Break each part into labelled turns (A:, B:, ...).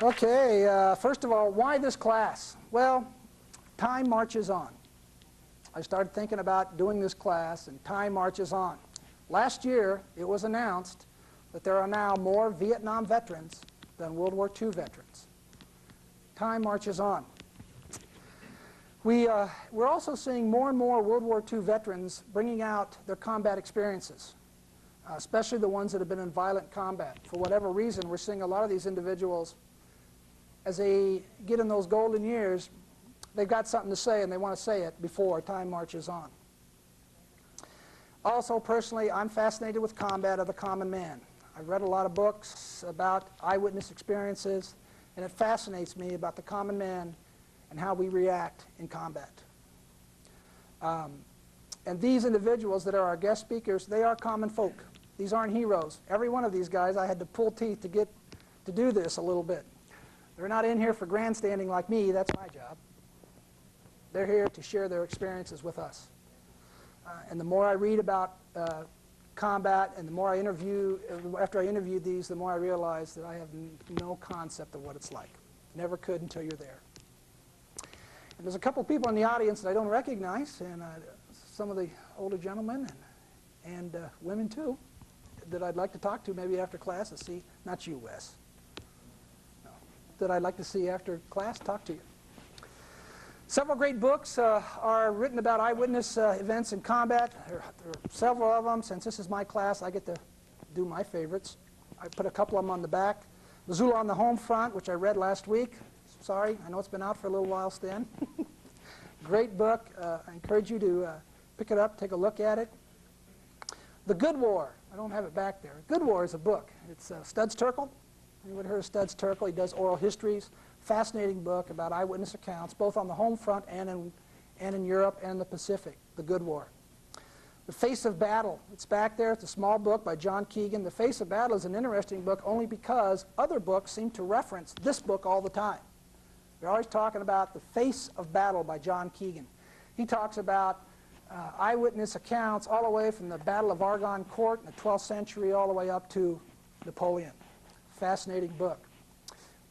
A: Okay, first of all, why this class? Well, time marches on. I started thinking about doing this class, and time marches on. Last year, it was announced that there are now more Vietnam veterans than World War II veterans. Time marches on. We're also seeing more and more World War II veterans bringing out their combat experiences, especially the ones that have been in violent combat. For whatever reason, we're seeing a lot of these individuals, as they get in those golden years, they've got something to say, and they want to say it before time marches on. Also, personally, I'm fascinated with combat of the common man. I've read a lot of books about eyewitness experiences, and it fascinates me about the common man and how we react in combat. And these individuals that are our guest speakers, they are common folk. These aren't heroes. Every one of these guys, I had to pull teeth to get to do this a little bit. They're not in here for grandstanding like me. That's my job. They're here to share their experiences with us. And the more I read about combat, and the more I interview, after I interviewed these, the more I realize that I have no concept of what it's like. Never could until you're there. And there's a couple people in the audience that I don't recognize, and some of the older gentlemen and women too, that I'd like to talk to maybe after class and see. Not you, Wes. No. That I'd like to see after class, talk to you. Several great books are written about eyewitness events in combat. There are several of them. Since this is my class, I get to do my favorites. I put a couple of them on the back. Missoula on the Home Front, which I read last week. Sorry, I know it's been out for a little while, Stan. Great book. I encourage you to pick it up, take a look at it. The Good War. I don't have it back there. Good War is a book. It's Studs Terkel. Anyone heard of Studs Terkel? He does oral histories. Fascinating book about eyewitness accounts, both on the home front and in Europe and the Pacific. The Good War. The Face of Battle. It's back there. It's a small book by John Keegan. The Face of Battle is an interesting book only because other books seem to reference this book all the time. They're always talking about The Face of Battle by John Keegan. He talks about eyewitness accounts all the way from the Battle of Argonne Court in the 12th century all the way up to Napoleon. Fascinating book.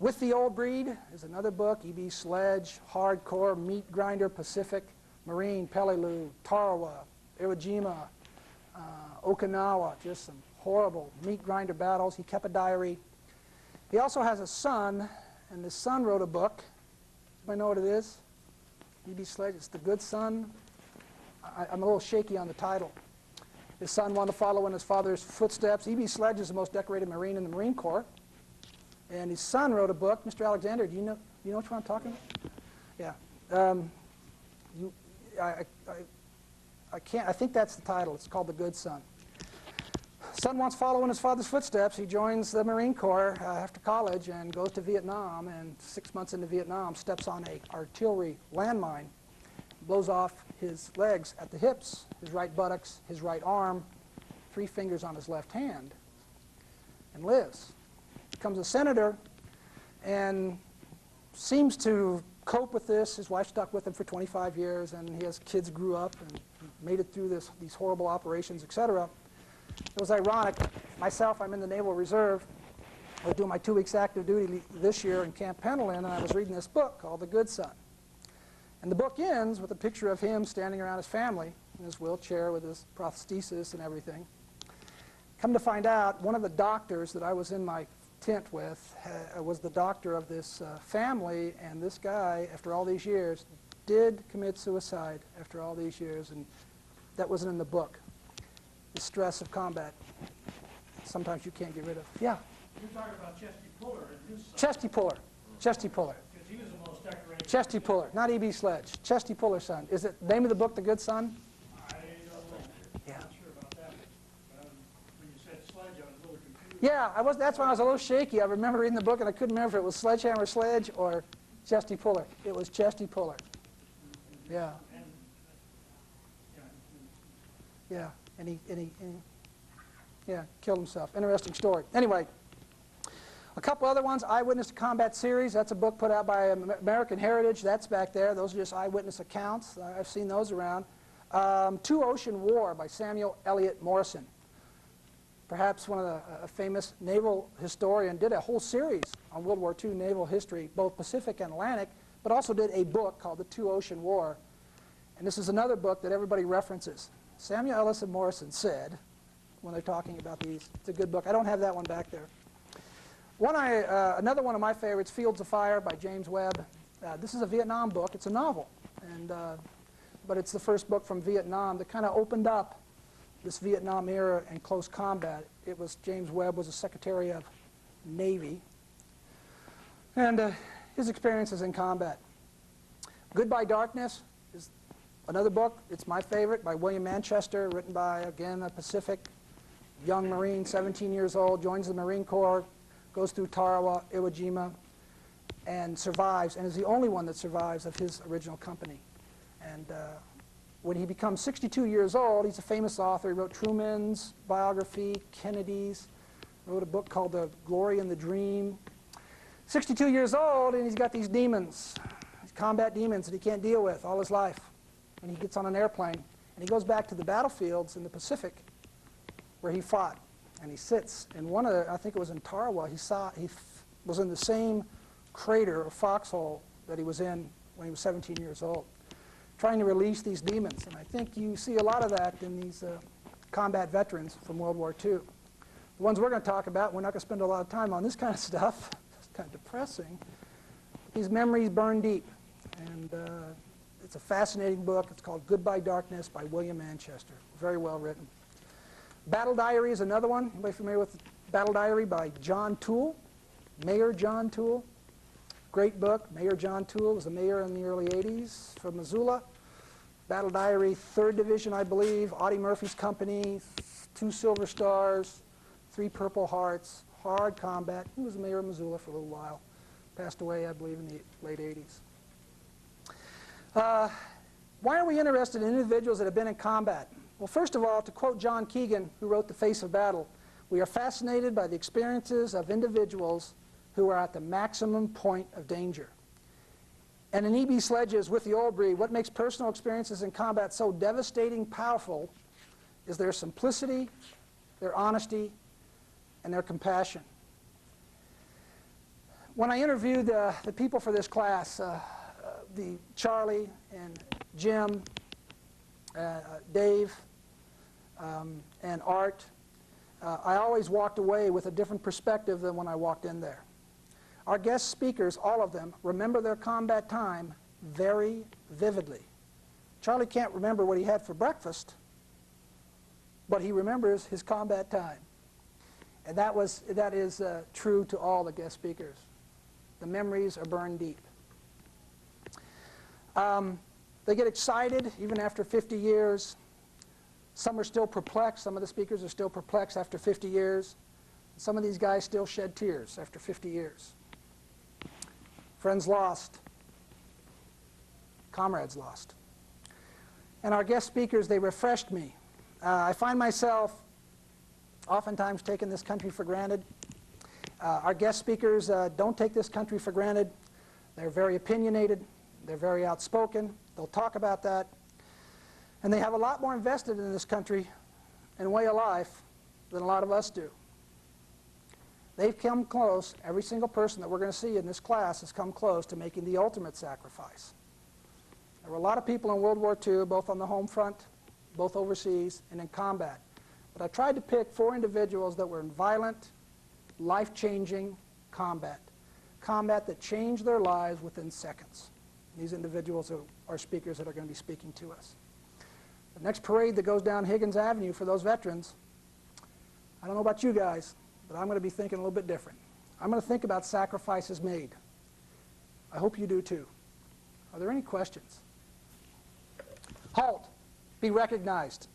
A: With the Old Breed is another book, E.B. Sledge, hardcore, meat grinder, Pacific, Marine, Peleliu, Tarawa, Iwo Jima, Okinawa, just some horrible meat grinder battles. He kept a diary. He also has a son, and his son wrote a book. Anybody know what it is? E.B. Sledge, it's The Good Son. I'm a little shaky on the title. His son wanted to follow in his father's footsteps. E.B. Sledge is the most decorated Marine in the Marine Corps. And his son wrote a book. Mr. Alexander, do you know which one I'm talking about? Yeah. I think that's the title. It's called The Good Son. Son wants to follow in his father's footsteps. He joins the Marine Corps after college and goes to Vietnam, and 6 months into Vietnam steps on an artillery landmine, blows off his legs at the hips, his right buttocks, his right arm, 3 fingers on his left hand, and lives. Becomes a senator and seems to cope with this. His wife stuck with him for 25 years, and his kids grew up and made it through these horrible operations, etc. It was ironic. Myself, I'm in the Naval Reserve. I was doing my 2 weeks active duty this year in Camp Pendleton, and I was reading this book called The Good Son. And the book ends with a picture of him standing around his family in his wheelchair with his prosthesis and everything. Come to find out, one of the doctors that I was in my tent with was the doctor of this family, and this guy, after all these years, did commit suicide after all these years, and that wasn't in the book. The stress of combat. Sometimes you can't get rid of. Yeah?
B: You're talking about Chesty Puller and his son.
A: Chesty Puller. Chesty Puller.
B: Because he was the most decorated.
A: Chesty Puller, not E.B. Sledge. Chesty Puller's son. Is it the name of the book The Good Son?
B: I don't know.
A: Yeah.
B: I'm not sure about that. But when you said Sledge, I was a little confused.
A: Yeah, that's when I was a little shaky. I remember reading the book, and I couldn't remember if it was Sledgehammer Sledge or Chesty Puller. It was Chesty Puller. Yeah.
B: And,
A: Yeah. And he killed himself. Interesting story. Anyway, a couple other ones. Eyewitness to Combat series. That's a book put out by American Heritage. That's back there. Those are just eyewitness accounts. I've seen those around. Two Ocean War by Samuel Eliot Morison. perhaps one of a famous naval historian, did a whole series on World War II naval history, both Pacific and Atlantic, but also did a book called The Two Ocean War. And this is another book that everybody references. Samuel Ellison Morrison said, when they're talking about these, it's a good book. I don't have that one back there. Another one of my favorites, Fields of Fire by James Webb. This is a Vietnam book. It's a novel, but it's the first book from Vietnam that kind of opened up this Vietnam era and close combat. James Webb was a Secretary of Navy, and his experiences in combat. Goodbye Darkness is another book. It's my favorite, by William Manchester, written by, again, a Pacific young Marine, 17 years old, joins the Marine Corps, goes through Tarawa, Iwo Jima, and survives, and is the only one that survives of his original company. And when he becomes 62 years old, he's a famous author. He wrote Truman's biography, Kennedy's, wrote a book called The Glory and the Dream. 62 years old, and he's got these demons, these combat demons that he can't deal with all his life. And he gets on an airplane, and he goes back to the battlefields in the Pacific where he fought. And he sits in one of the, I think it was in Tarawa, he was in the same crater or foxhole that he was in when he was 17 years old, trying to release these demons. And I think you see a lot of that in these combat veterans from World War II. The ones we're going to talk about, we're not going to spend a lot of time on this kind of stuff. It's kind of depressing. These memories burn deep. And it's a fascinating book. It's called Goodbye Darkness by William Manchester. Very well written. Battle Diary is another one. Anybody familiar with Battle Diary by John Toole? Mayor John Toole. Great book. Mayor John Toole was a mayor in the early 80s from Missoula. Battle Diary, 3rd Division, I believe. Audie Murphy's company, 2 Silver Stars, 3 Purple Hearts. Hard combat. He was the mayor of Missoula for a little while. Passed away, I believe, in the late 80s. Why are we interested in individuals that have been in combat? Well, first of all, to quote John Keegan, who wrote The Face of Battle, we are fascinated by the experiences of individuals who are at the maximum point of danger. And in E.B. Sledge's With the Old Breed, what makes personal experiences in combat so devastating powerful is their simplicity, their honesty, and their compassion. When I interviewed the people for this class, the Charlie and Jim, Dave, and Art, I always walked away with a different perspective than when I walked in there. Our guest speakers, all of them, remember their combat time very vividly. Charlie can't remember what he had for breakfast, but he remembers his combat time. And that is true to all the guest speakers. The memories are burned deep. They get excited even after 50 years. Some are still perplexed. Some of the speakers are still perplexed after 50 years. Some of these guys still shed tears after 50 years. Friends lost. Comrades lost. And our guest speakers, they refreshed me. I find myself oftentimes taking this country for granted. Our guest speakers don't take this country for granted. They're very opinionated. They're very outspoken. They'll talk about that. And they have a lot more invested in this country and way of life than a lot of us do. They've come close. Every single person that we're going to see in this class has come close to making the ultimate sacrifice. There were a lot of people in World War II, both on the home front, both overseas, and in combat. But I tried to pick 4 individuals that were in violent, life-changing combat. Combat that changed their lives within seconds. These individuals are speakers that are going to be speaking to us. The next parade that goes down Higgins Avenue for those veterans, I don't know about you guys, but I'm going to be thinking a little bit different. I'm going to think about sacrifices made. I hope you do too. Are there any questions? Halt. Be recognized.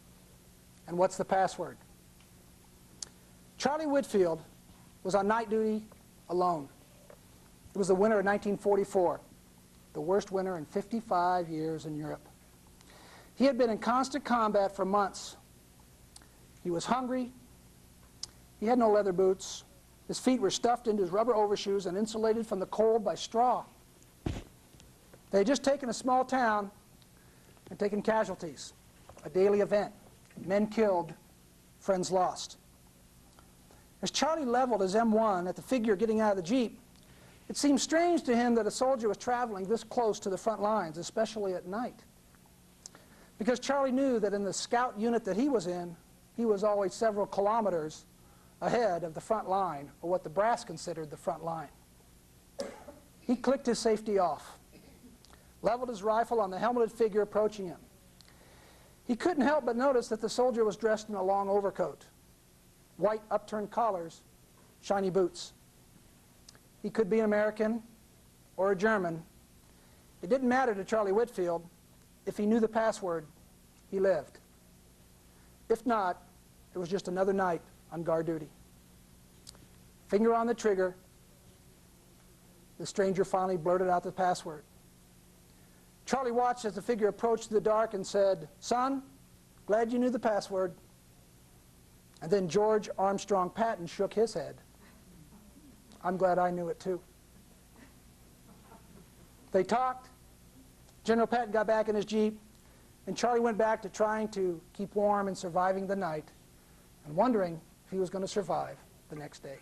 A: And what's the password? Charlie Whitfield was on night duty alone. It was the winter of 1944, the worst winter in 55 years in Europe. He had been in constant combat for months. He was hungry. He had no leather boots. His feet were stuffed into his rubber overshoes and insulated from the cold by straw. They had just taken a small town and taken casualties, a daily event. Men killed, friends lost. As Charlie leveled his M1 at the figure getting out of the Jeep, it seemed strange to him that a soldier was traveling this close to the front lines, especially at night. Because Charlie knew that in the scout unit that he was in, he was always several kilometers ahead of the front line, or what the brass considered the front line. He clicked his safety off, leveled his rifle on the helmeted figure approaching him. He couldn't help but notice that the soldier was dressed in a long overcoat, white upturned collars, shiny boots. He could be an American or a German. It didn't matter to Charlie Whitfield. If he knew the password, he lived. If not, it was just another night on guard duty. Finger on the trigger, the stranger finally blurted out the password. Charlie watched as the figure approached the dark and said, "Son, glad you knew the password." And then George Armstrong Patton shook his head. "I'm glad I knew it too." They talked. General Patton got back in his Jeep, and Charlie went back to trying to keep warm and surviving the night, and wondering if he was going to survive the next day.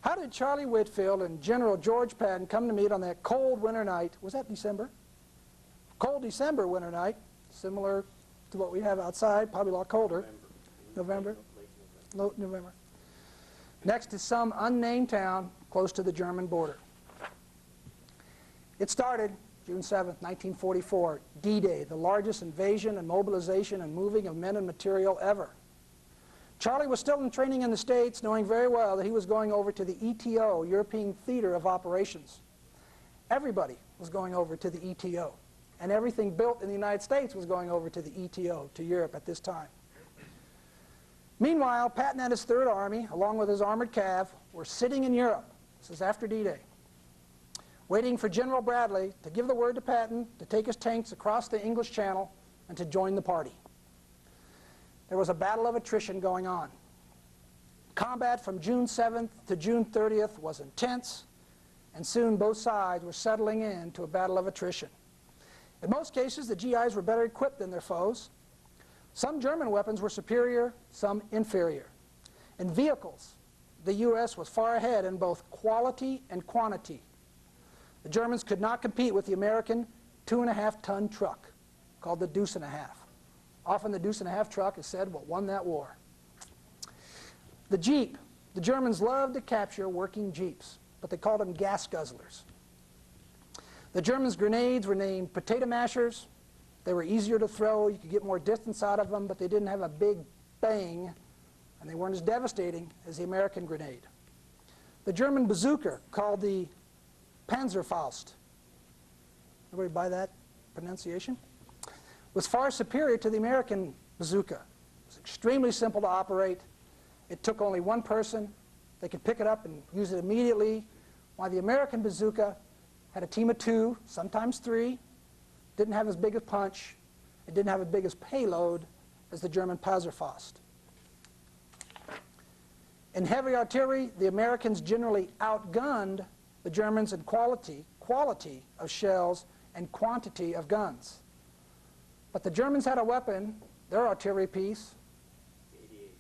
A: How did Charlie Whitfield and General George Patton come to meet on that cold winter night? Was that December? Cold December winter night, similar to what we have outside, probably a lot colder. November? November. Next to some unnamed town close to the German border. It started June 7th, 1944, D-Day, the largest invasion and mobilization and moving of men and material ever. Charlie was still in training in the States, knowing very well that he was going over to the ETO, European Theater of Operations. Everybody was going over to the ETO, and everything built in the United States was going over to the ETO, to Europe at this time. Meanwhile, Patton and his Third Army, along with his armored cav, were sitting in Europe, this is after D-Day, waiting for General Bradley to give the word to Patton to take his tanks across the English Channel and to join the party. There was a battle of attrition going on. Combat from June 7th to June 30th was intense, and soon both sides were settling into a battle of attrition. In most cases, the GIs were better equipped than their foes. Some German weapons were superior, some inferior. In vehicles, the U.S. was far ahead in both quality and quantity. The Germans could not compete with the American 2.5-ton truck, called the Deuce and a Half. Often the Deuce and a Half truck is said what won that war. The Jeep. The Germans loved to capture working Jeeps, but they called them gas guzzlers. The Germans' grenades were named potato mashers. They were easier to throw. You could get more distance out of them, but they didn't have a big bang, and they weren't as devastating as the American grenade. The German bazooka, called the Panzerfaust, everybody buy that pronunciation? Was far superior to the American bazooka. It was extremely simple to operate. It took only one person. They could pick it up and use it immediately, while the American bazooka had a team of 2, sometimes 3, didn't have as big a punch, it didn't have as big a payload as the German Panzerfaust. In heavy artillery, the Americans generally outgunned the Germans in quality of shells and quantity of guns. But the Germans had a weapon, their artillery piece.
C: 88.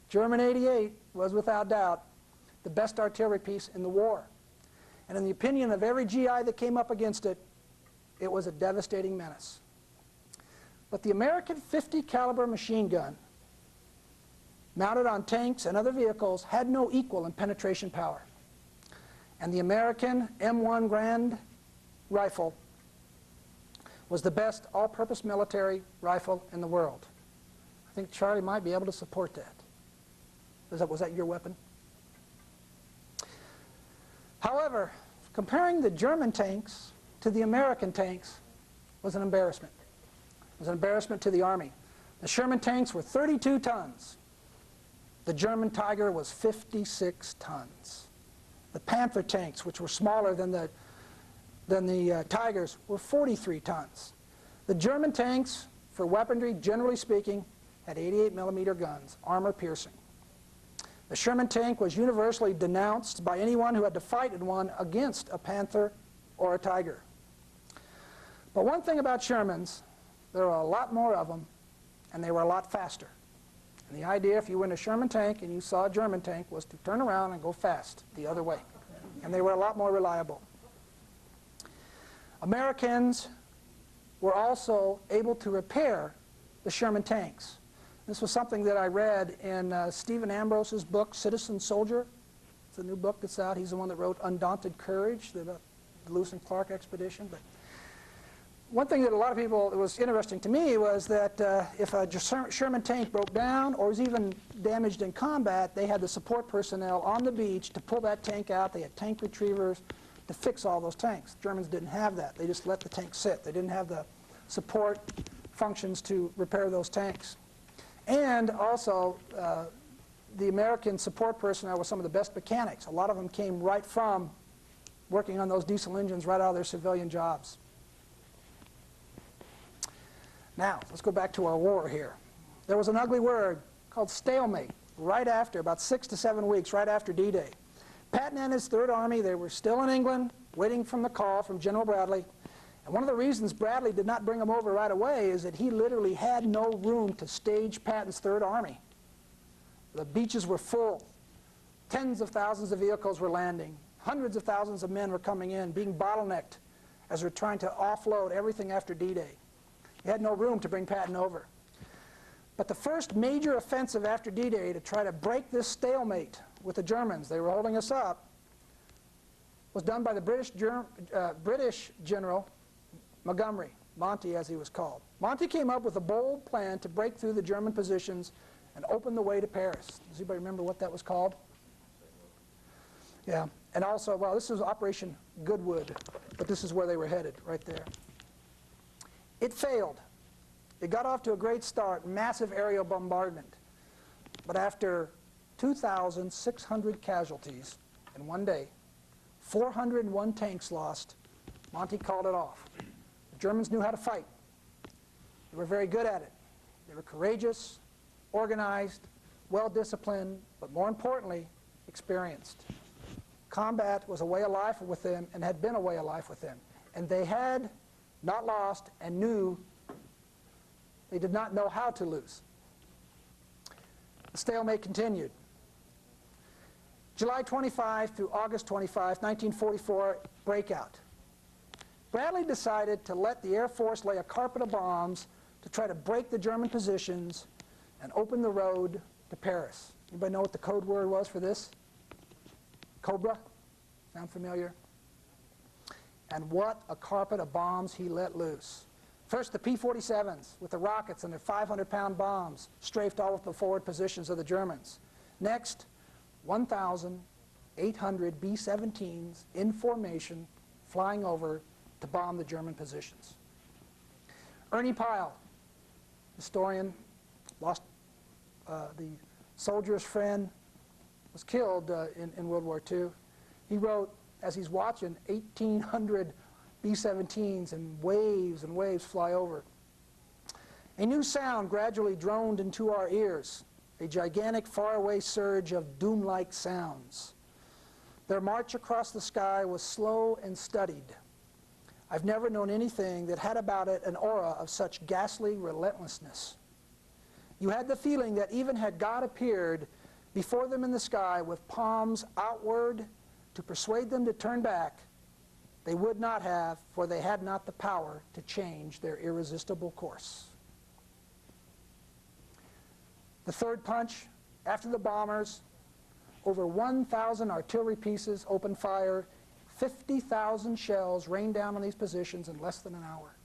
A: German 88 was without doubt the best artillery piece in the war. And in the opinion of every GI that came up against it, it was a devastating menace. But the American .50 caliber machine gun, mounted on tanks and other vehicles, had no equal in penetration power. And the American M1 Grand rifle was the best all-purpose military rifle in the world. I think Charlie might be able to support that. Was that your weapon? However, comparing the German tanks to the American tanks was an embarrassment. It was an embarrassment to the Army. The Sherman tanks were 32 tons. The German Tiger was 56 tons. The Panther tanks, which were smaller than the Tigers, were 43 tons. The German tanks, for weaponry, generally speaking, had 88mm guns, armor-piercing. The Sherman tank was universally denounced by anyone who had to fight in one against a Panther or a Tiger. But one thing about Shermans, there were a lot more of them, and they were a lot faster. And the idea, if you were in a Sherman tank and you saw a German tank, was to turn around and go fast the other way. And they were a lot more reliable. Americans were also able to repair the Sherman tanks. This was something that I read in Stephen Ambrose's book, Citizen Soldier. It's a new book that's out. He's the one that wrote Undaunted Courage, the Lewis and Clark expedition. But one thing that a lot of people, it was interesting to me, was that if a Sherman tank broke down or was even damaged in combat, they had the support personnel on the beach to pull that tank out. They had tank retrievers to fix all those tanks. Germans didn't have that. They just let the tank sit. They didn't have the support functions to repair those tanks. And also, the American support personnel were some of the best mechanics. A lot of them came right from working on those diesel engines right out of their civilian jobs. Now, let's go back to our war here. There was an ugly word called stalemate right after, about 6 to 7 weeks right after D-Day. Patton and his Third Army, they were still in England, waiting for the call from General Bradley. And one of the reasons Bradley did not bring them over right away is that he literally had no room to stage Patton's Third Army. The beaches were full. Tens of thousands of vehicles were landing. Hundreds of thousands of men were coming in, being bottlenecked as they're trying to offload everything after D-Day. He had no room to bring Patton over. But the first major offensive after D-Day to try to break this stalemate with the Germans, they were holding us up, was done by the British General Montgomery, Monty as he was called. Monty came up with a bold plan to break through the German positions and open the way to Paris. Does anybody remember what that was called? Yeah, and also, well, this was Operation Goodwood, but this is where they were headed, right there. It failed. It got off to a great start, massive aerial bombardment. But after 2,600 casualties in one day, 401 tanks lost, Monty called it off. The Germans knew how to fight. They were very good at it. They were courageous, organized, well-disciplined, but more importantly, experienced. Combat was a way of life with them and had been a way of life with them. And they had not lost and knew they did not know how to lose. The stalemate continued. July 25 through August 25, 1944, breakout. Bradley decided to let the Air Force lay a carpet of bombs to try to break the German positions and open the road to Paris. Anybody know what the code word was for this? Cobra? Sound familiar? And what a carpet of bombs he let loose. First, the P-47s with the rockets and their 500-pound bombs strafed all of the forward positions of the Germans. Next, 1,800 B-17s in formation flying over to bomb the German positions. Ernie Pyle, historian, lost the soldier's friend, was killed in World War II. He wrote, as he's watching 1,800 B-17s and waves fly over, a new sound gradually droned into our ears, a gigantic faraway surge of doom-like sounds. Their march across the sky was slow and studied. I've never known anything that had about it an aura of such ghastly relentlessness. You had the feeling that even had God appeared before them in the sky with palms outward to persuade them to turn back, they would not have, for they had not the power to change their irresistible course. The third punch, after the bombers, over 1,000 artillery pieces opened fire, 50,000 shells rained down on these positions in less than an hour.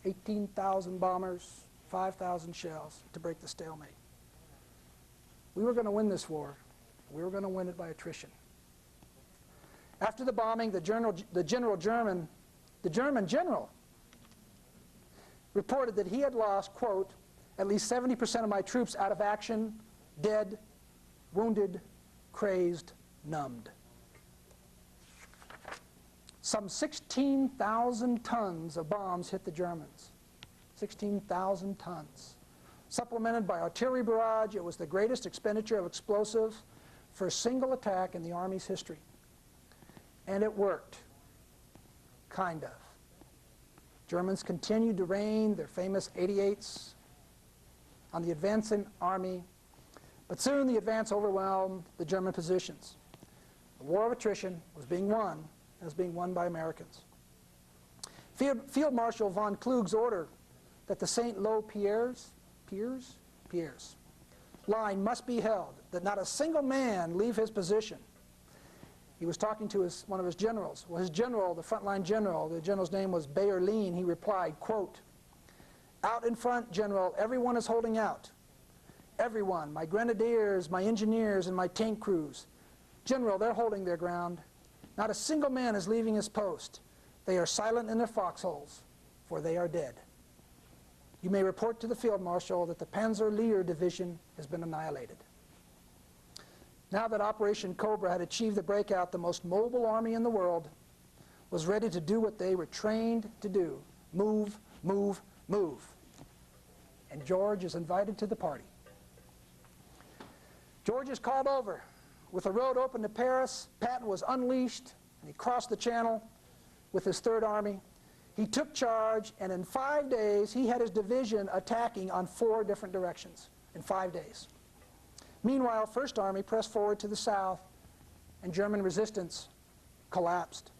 A: 18,000 bombers, 5,000 shells to break the stalemate. We were going to win this war. We were going to win it by attrition. After the bombing, the German general reported that he had lost, quote, at least 70% of my troops out of action, dead, wounded, crazed, numbed. Some 16,000 tons of bombs hit the Germans. 16,000 tons. Supplemented by artillery barrage, it was the greatest expenditure of explosives for a single attack in the Army's history. And it worked. Kind of. Germans continued to rain their famous 88s on the advancing army, but soon the advance overwhelmed the German positions. The war of attrition was being won, and it was being won by Americans. Field Marshal von Klug's order that the St. Lo Pierre's line must be held, that not a single man leave his position. He was talking to one of his generals. Well, his general, the frontline general, the general's name was Bayerlin, he replied, quote, "Out in front, General, everyone is holding out. Everyone, my grenadiers, my engineers, and my tank crews. General, they're holding their ground. Not a single man is leaving his post. They are silent in their foxholes, for they are dead. You may report to the Field Marshal that the Panzer Lehr Division has been annihilated." Now that Operation Cobra had achieved the breakout, the most mobile army in the world was ready to do what they were trained to do: move, move, move. And George is invited to the party. George is called over. With the road open to Paris, Patton was unleashed, and he crossed the Channel with his Third Army. He took charge, and in 5 days, he had his division attacking on 4 different directions in 5 days. Meanwhile, First Army pressed forward to the south, and German resistance collapsed.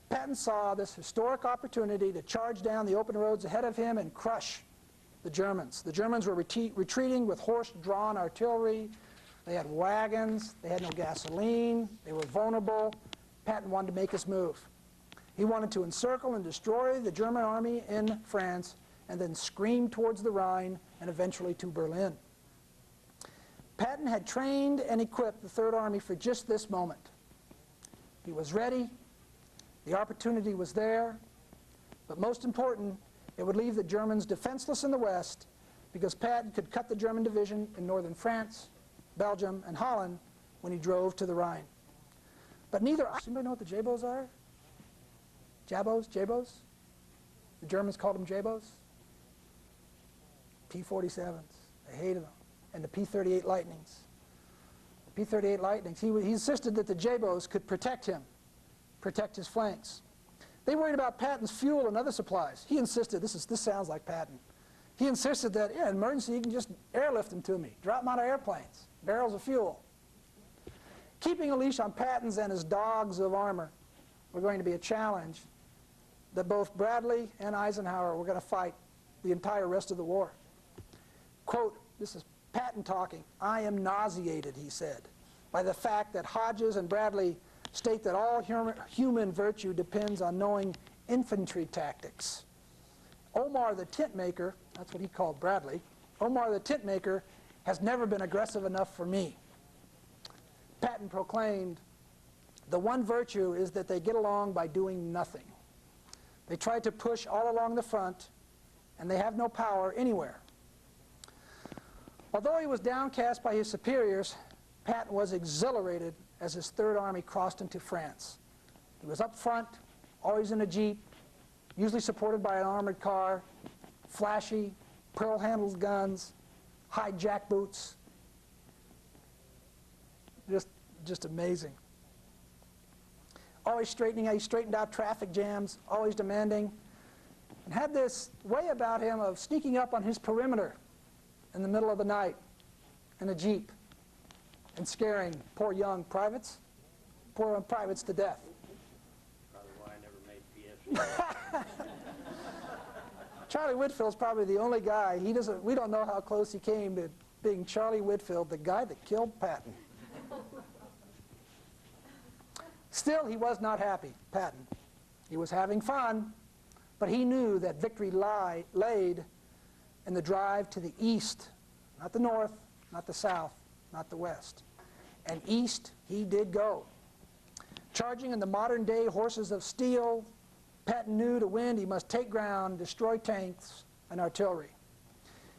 A: Patton saw this historic opportunity to charge down the open roads ahead of him and crush the Germans. The Germans were retreating with horse-drawn artillery. They had wagons. They had no gasoline. They were vulnerable. Patton wanted to make his move. He wanted to encircle and destroy the German army in France and then scream towards the Rhine and eventually to Berlin. Patton had trained and equipped the Third Army for just this moment. He was ready. The opportunity was there. But most important, it would leave the Germans defenseless in the west, because Patton could cut the German division in northern France, Belgium, and Holland when he drove to the Rhine. But neither... Does anybody know what the Jabos are? Jabos? Jabos? The Germans called them Jabos. P-47s. They hated them. And the P-38 Lightnings. The P-38 Lightnings, he insisted that the Jabos could protect him, protect his flanks. They worried about Patton's fuel and other supplies. He insisted, this sounds like Patton, he insisted that, yeah, in emergency, you can just airlift them to me, drop them out of airplanes, barrels of fuel. Keeping a leash on Patton's and his dogs of armor were going to be a challenge that both Bradley and Eisenhower were going to fight the entire rest of the war. Quote, this is Patton talking, "I am nauseated," he said, "by the fact that Hodges and Bradley state that all human virtue depends on knowing infantry tactics. Omar the tent maker," that's what he called Bradley, "Omar the tent maker has never been aggressive enough for me." Patton proclaimed, "The one virtue is that they get along by doing nothing. They try to push all along the front, and they have no power anywhere." Although he was downcast by his superiors, Patton was exhilarated as his Third Army crossed into France. He was up front, always in a jeep, usually supported by an armored car, flashy, pearl-handled guns, high jack boots. Just amazing. Always straightening, he straightened out traffic jams, always demanding, and had this way about him of sneaking up on his perimeter in the middle of the night in a jeep and scaring poor young privates to death.
C: Probably why I never made PS.
A: Charlie Whitfield's probably the only guy, we don't know how close he came to being Charlie Whitfield, the guy that killed Patton. Still, he was not happy, Patton. He was having fun, but he knew that victory laid in the drive to the east, not the north, not the south, not the west. And east he did go. Charging in the modern-day horses of steel, Patton knew to win he must take ground, destroy tanks and artillery.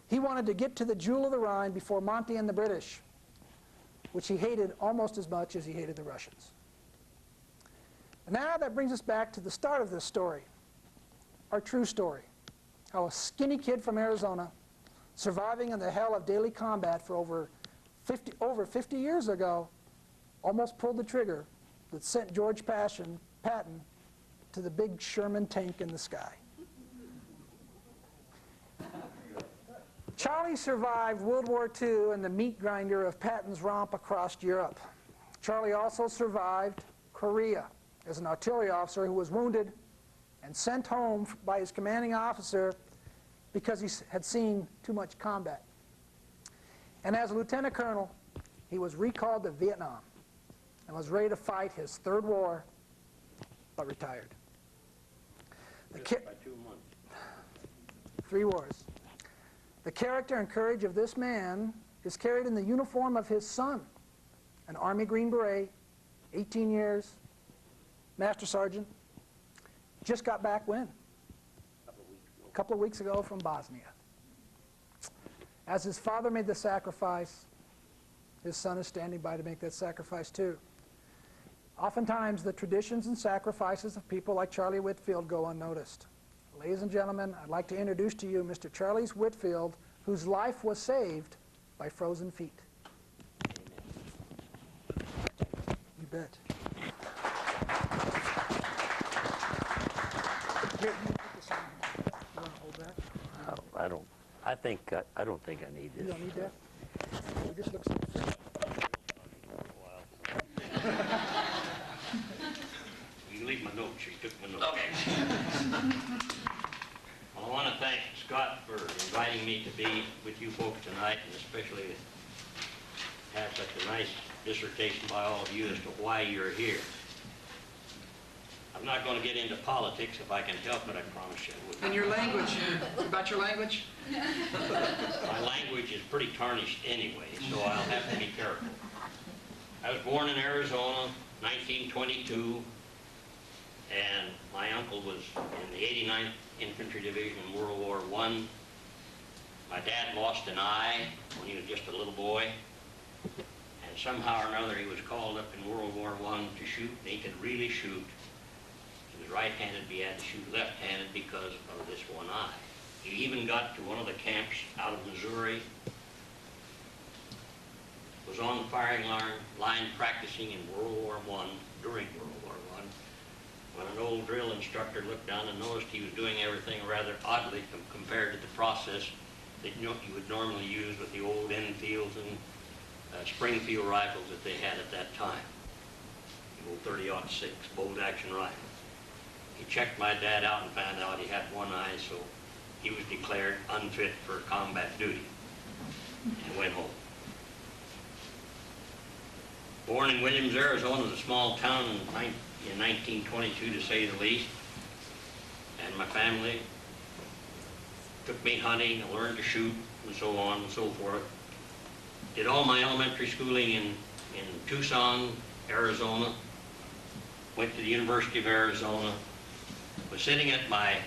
A: He wanted to get to the Jewel of the Rhine before Monty and the British, which he hated almost as much as he hated the Russians. And now that brings us back to the start of this story, our true story. How a skinny kid from Arizona, surviving in the hell of daily combat for over 50 years ago, almost pulled the trigger that sent George Patton to the big Sherman tank in the sky. Charlie survived World War II and the meat grinder of Patton's romp across Europe. Charlie also survived Korea as an artillery officer who was wounded and sent home by his commanding officer because he had seen too much combat. And as a lieutenant colonel, he was recalled to Vietnam and was ready to fight his third war, but retired.
C: Just by 2 months.
A: 3 wars. The character and courage of this man is carried in the uniform of his son, an Army Green Beret, 18 years, Master Sergeant, just got back when? A couple of weeks ago from Bosnia. As his father made the sacrifice, his son is standing by to make that sacrifice too. Oftentimes, the traditions and sacrifices of people like Charlie Whitfield go unnoticed. Ladies and gentlemen, I'd like to introduce to you Mr. Charlie Whitfield, whose life was saved by frozen feet. You bet. Here, you put this on here. You want to hold that?
C: I don't think I need
A: You
C: this.
A: don't need that? It just looks like fresh.
C: You can leave my notes. You took my notes. Okay. Well, I want to thank Scott for inviting me to be with you folks tonight, and especially have such a nice dissertation by all of you as to why you're here. I'm not going to get into politics if I can help it, I promise you.
D: And your language, about your language?
C: My language is pretty tarnished anyway, so I'll have to be careful. I was born in Arizona, 1922, and my uncle was in the 89th Infantry Division in World War I. My dad lost an eye when he was just a little boy, and somehow or another he was called up in World War I to shoot, and he could really shoot. He was right-handed, but he had to shoot left-handed because of this one eye. He even got to one of the camps out of Missouri, was on the firing line practicing in World War I, during World War I, when an old drill instructor looked down and noticed he was doing everything rather oddly compared to the process that you would normally use with the old Enfields and Springfield rifles that they had at that time, the old 30-06 bolt-action rifle. He checked my dad out and found out he had one eye, so he was declared unfit for combat duty and went home. Born in Williams, Arizona, a small town in 1922 to say the least, and my family took me hunting, I learned to shoot, and so on and so forth. Did all my elementary schooling in Tucson, Arizona, went to the University of Arizona, was sitting at my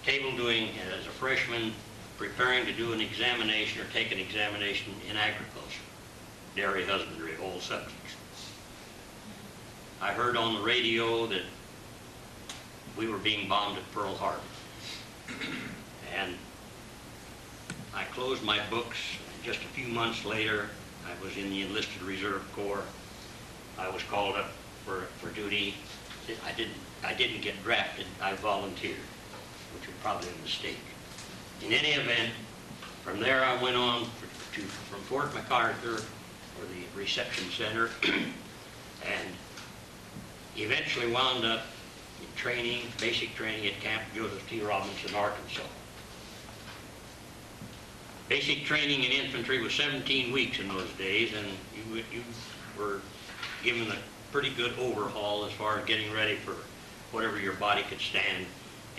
C: table doing, as a freshman, preparing to do an examination or take an examination in agriculture, dairy husbandry, all subjects. I heard on the radio that we were being bombed at Pearl Harbor. And I closed my books. Just a few months later, I was in the enlisted reserve corps. I was called up for duty. I didn't get drafted. I volunteered, which was probably a mistake. In any event, from there I went on from Fort MacArthur, or the reception center, and eventually wound up in training, basic training at Camp Joseph T. Robinson, Arkansas. Basic training in infantry was 17 weeks in those days, and you were given a pretty good overhaul as far as getting ready for whatever your body could stand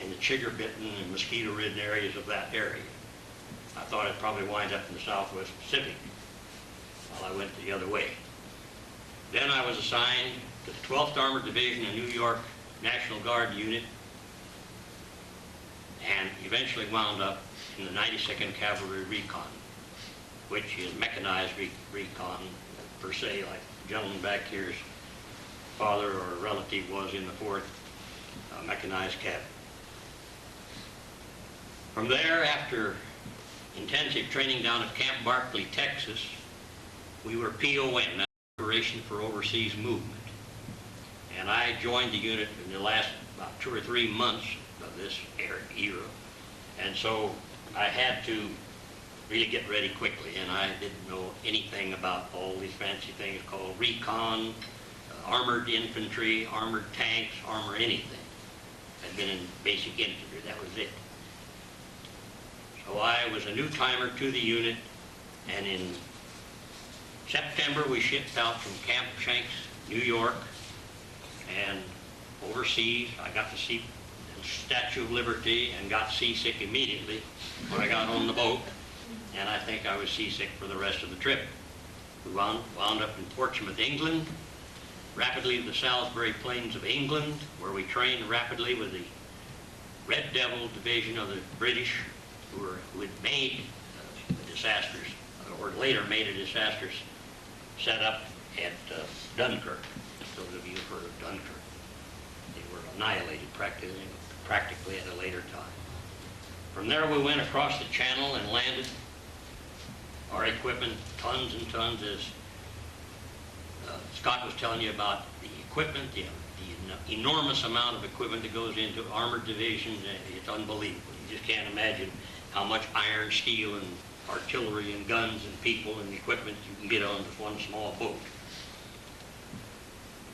C: in the chigger-bitten and mosquito-ridden areas of that area. I thought I'd probably wind up in the Southwest Pacific while I went the other way. Then I was assigned to the 12th Armored Division in New York National Guard Unit, and eventually wound up in the 92nd Cavalry Recon, which is mechanized recon per se, like the gentleman back here's father or relative was in the 4th Mechanized Cavalry. From there, after intensive training down at Camp Barkley, Texas, we were POM, Operation for Overseas Movement. And I joined the unit in the last about 2 or 3 months of this era. And so I had to really get ready quickly, and I didn't know anything about all these fancy things called recon, armored infantry, armored tanks, armor anything. I'd been in basic infantry, that was it. So I was a new timer to the unit, and in September we shipped out from Camp Shanks, New York, and overseas. I got to see the Statue of Liberty and got seasick immediately when I got on the boat, and I think I was seasick for the rest of the trip. We wound up in Portsmouth, England, rapidly to the Salisbury Plains of England, where we trained rapidly with the Red Devil Division of the British, who had made a disastrous, or later made a disastrous setup at Dunkirk. Those of you who've heard of Dunkirk. They were annihilated practically at a later time. From there we went across the channel and landed our equipment, tons and tons, as Scott was telling you about the equipment, the enormous amount of equipment that goes into armored divisions. It's unbelievable. You just can't imagine how much iron, steel, and artillery and guns and people and equipment you can get on just one small boat.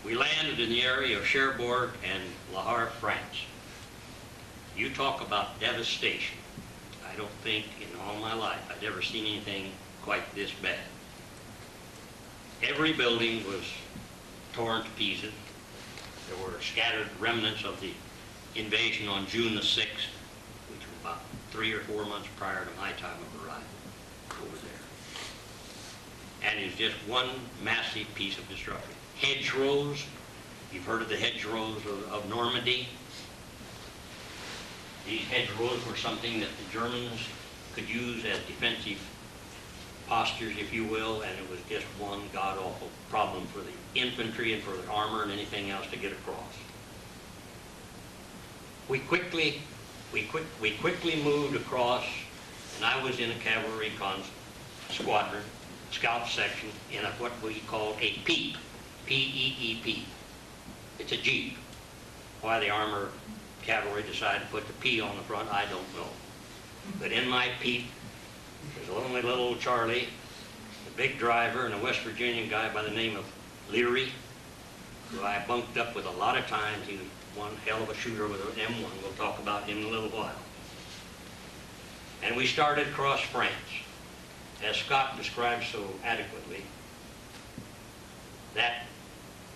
C: We landed in the area of Cherbourg and Le Havre, France. You talk about devastation. I don't think in all my life I've ever seen anything quite this bad. Every building was torn to pieces. There were scattered remnants of the invasion on June the 6th, which was about 3 or 4 months prior to my time of arrival over there. And it's just one massive piece of destruction. Hedgerows, you've heard of the hedgerows of Normandy. These hedgerows were something that the Germans could use as defensive postures, if you will, and it was just one god-awful problem for the infantry and for the armor and anything else to get across. We quickly moved across, and I was in a cavalry squadron, scout section, in what we call a PEEP, P-E-E-P. It's a Jeep. Why the armor cavalry decided to put the P on the front, I don't know. But in my PEEP, there's a lonely little Charlie, a big driver, and a West Virginian guy by the name of Leary, who I bunked up with a lot of times. He was one hell of a shooter with an M1. We'll talk about him in a little while. And we started across France. As Scott described so adequately, that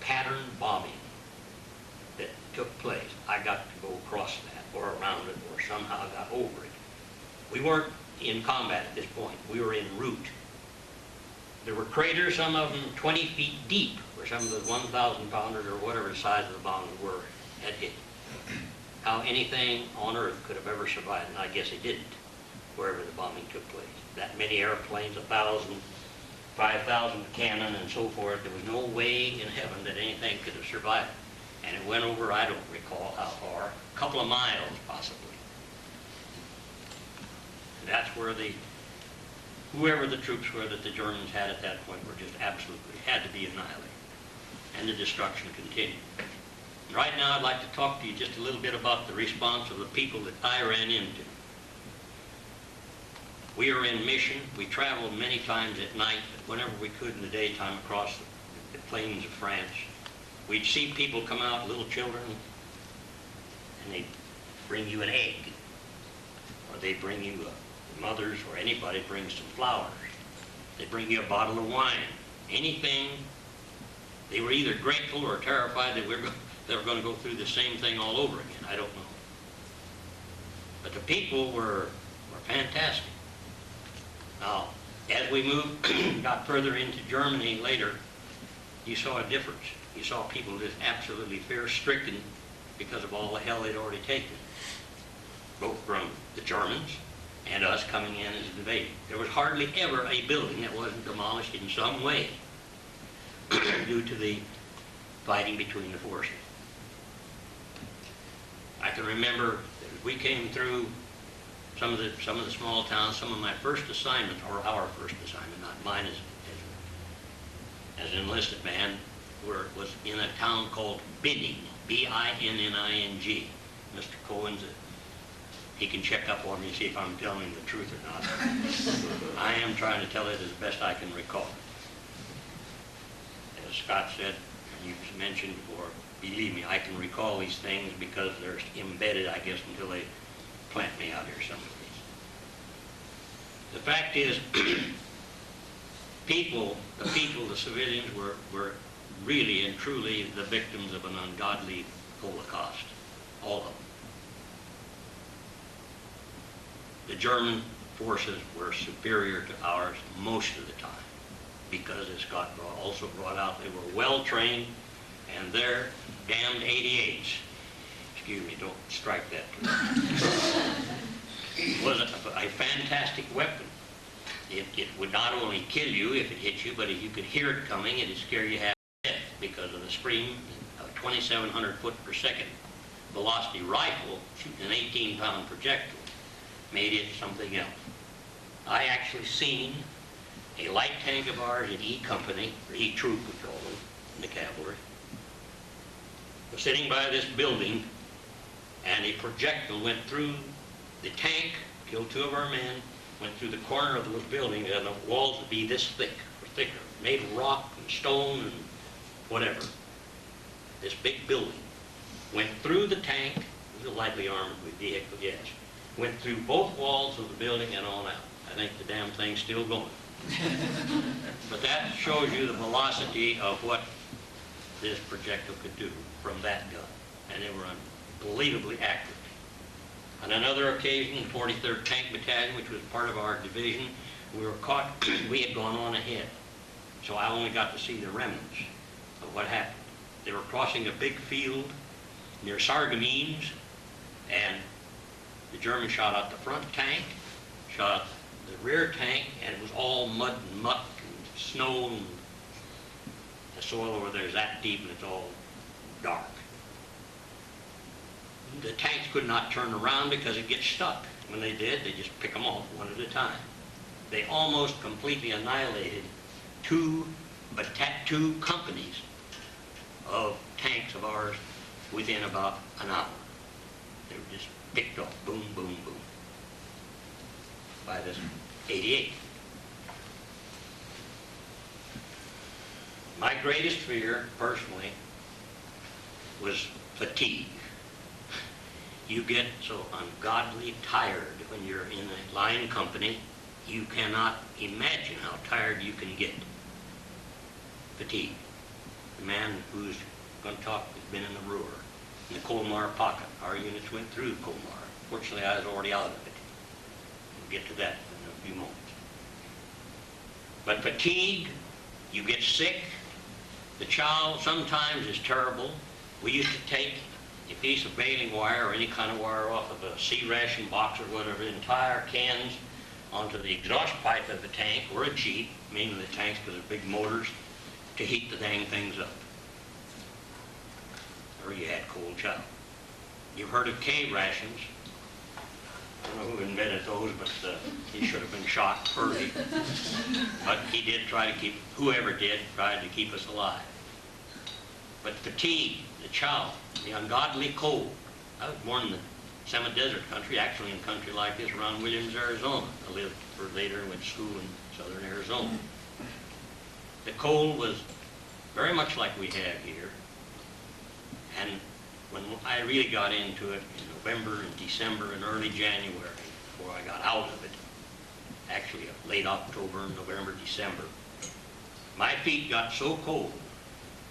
C: pattern bombing that took place, I got to go across that, or around it, or somehow got over it. We weren't in combat at this point. We were en route. There were craters, some of them 20 feet deep, where some of the 1,000-pounders or whatever the size of the bombs were had hit. How anything on Earth could have ever survived, and I guess it didn't, wherever the bombing took place. That many airplanes, 1,000, 5,000 cannon, and so forth, there was no way in heaven that anything could have survived. And it went over, I don't recall how far, a couple of miles possibly. And that's where whoever the troops were that the Germans had at that point were just absolutely, had to be annihilated. And the destruction continued. And right now I'd like to talk to you just a little bit about the response of the people that I ran into. We are in mission. We traveled many times at night, but whenever we could in the daytime across the plains of France. We'd see people come out, little children, and they'd bring you an egg, or they'd bring you mothers or anybody brings some flowers. They'd bring you a bottle of wine. Anything. They were either grateful or terrified that they were going to go through the same thing all over again. I don't know. But the people were fantastic. Now, as we moved, got further into Germany later, you saw a difference. You saw people just absolutely fear-stricken because of all the hell they'd already taken, both from the Germans and us coming in as invaders. There was hardly ever a building that wasn't demolished in some way due to the fighting between the forces. I can remember that we came through some of the small towns. Some of my first assignment, or our first assignment, not mine as an enlisted man, was in a town called Binning, B-I-N-N-I-N-G. Mr. Cohen's a He can check up on me and see if I'm telling him the truth or not. I am trying to tell it as best I can recall. As Scott said, you mentioned before, believe me, I can recall these things because they're embedded, I guess, until they plant me out here some of these. The fact is, the civilians were really and truly the victims of an ungodly Holocaust. All of them. The German forces were superior to ours most of the time because, as Scott also brought out, they were well trained, and their damned 88s, excuse me, don't strike that, was a fantastic weapon. It would not only kill you if it hit you, but if you could hear it coming, it'd scare you half to death because of the scream of a 2,700 foot per second velocity rifle shooting an 18-pound projectile made it something else. I actually seen a light tank of ours at E Company, or E Troop we call them, in the cavalry, was sitting by this building, and a projectile went through the tank, killed 2 of our men, went through the corner of the building, and the walls would be this thick, or thicker, made of rock and stone and whatever. This big building went through the tank, it was a lightly armored vehicle, yes, went through both walls of the building and on out. I think the damn thing's still going. But that shows you the velocity of what this projectile could do from that gun. And they were unbelievably accurate. On another occasion, the 43rd Tank Battalion, which was part of our division, we were caught, we had gone on ahead. So I only got to see the remnants of what happened. They were crossing a big field near Sargamines, and the Germans shot out the front tank, shot out the rear tank, and it was all mud and muck and snow, and the soil over there is that deep and it's all dark. The tanks could not turn around because it gets stuck. When they did, they just pick them off one at a time. They almost completely annihilated two companies of tanks of ours within about an hour. They were just picked off, boom, boom, boom, by this 88. My greatest fear, personally, was fatigue. You get so ungodly tired when you're in a line company, you cannot imagine how tired you can get. Fatigue. The man who's going to talk has been in the Ruhr, in the Colmar pocket. Our units went through Colmar. Fortunately, I was already out of it. We'll get to that in a few moments. But fatigue, you get sick. The chow sometimes is terrible. We used to take a piece of baling wire or any kind of wire off of a C ration box or whatever, entire cans onto the exhaust pipe of the tank or a Jeep, meaning the tanks because they're big motors, to heat the dang things up. Or you had cold chow. You've heard of K rations. I don't know who invented those, but he should have been shot early. But he did try to keep, whoever did, tried to keep us alive. But fatigue, the chow, the ungodly cold. I was born in the semi-desert country, actually in a country like this around Williams, Arizona. I lived for later and went to school in southern Arizona. The cold was very much like we have here. And when I really got into it in November and December and early January, before I got out of it, actually late October, November, December, my feet got so cold,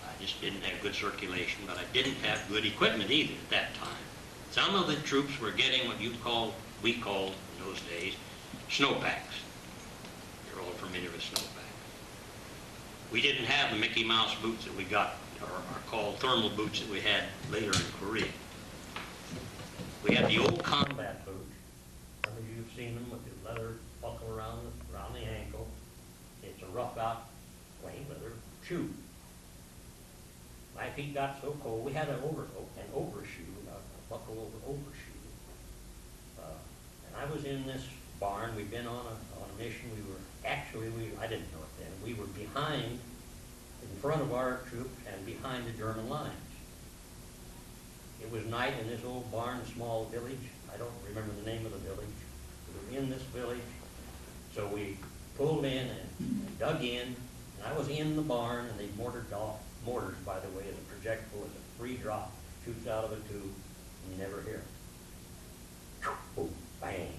C: I just didn't have good circulation, but I didn't have good equipment either at that time. Some of the troops were getting what we called in those days, snowpacks. You're all familiar with snowpacks. We didn't have the Mickey Mouse boots that we got, or are called thermal boots that we had later in Korea. We had the old combat boot. Some of you have seen them with the leather buckle around the ankle. It's a rough out plain leather shoe. My feet got so cold, we had an overshoe, a buckle over overshoe. And I was in this barn. We'd been on a mission. I didn't know it then. We were behind, in front of our troops and behind the German lines. It was night in this old barn, small village. I don't remember the name of the village. We were in this village. So we pulled in and dug in, and I was in the barn, and they mortared off. Mortars, by the way, is a projectile, is a free drop, shoots out of a tube, and you never hear it. Boom, bang.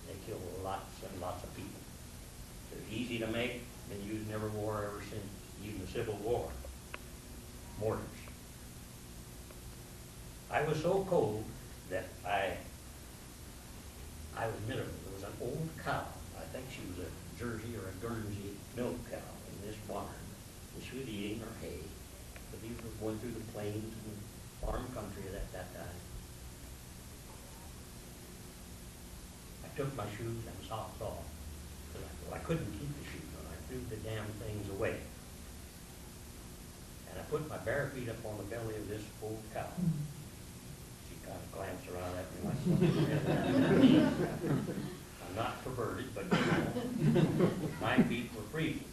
C: They killed lots and lots of people. They're easy to make, been used in every war ever since, even the Civil War. Mortars. I was so cold that I was miserable. There was an old cow. I think she was a Jersey or a Guernsey milk cow in this barn. And she was eating her hay. But these were going through the plains and farm country at that time. I took my shoes and socks off. I couldn't keep the shoes on. I threw the damn things away. And I put my bare feet up on the belly of this old cow. She kind of glanced around at me like, I'm not perverted, but you know, my feet were freezing.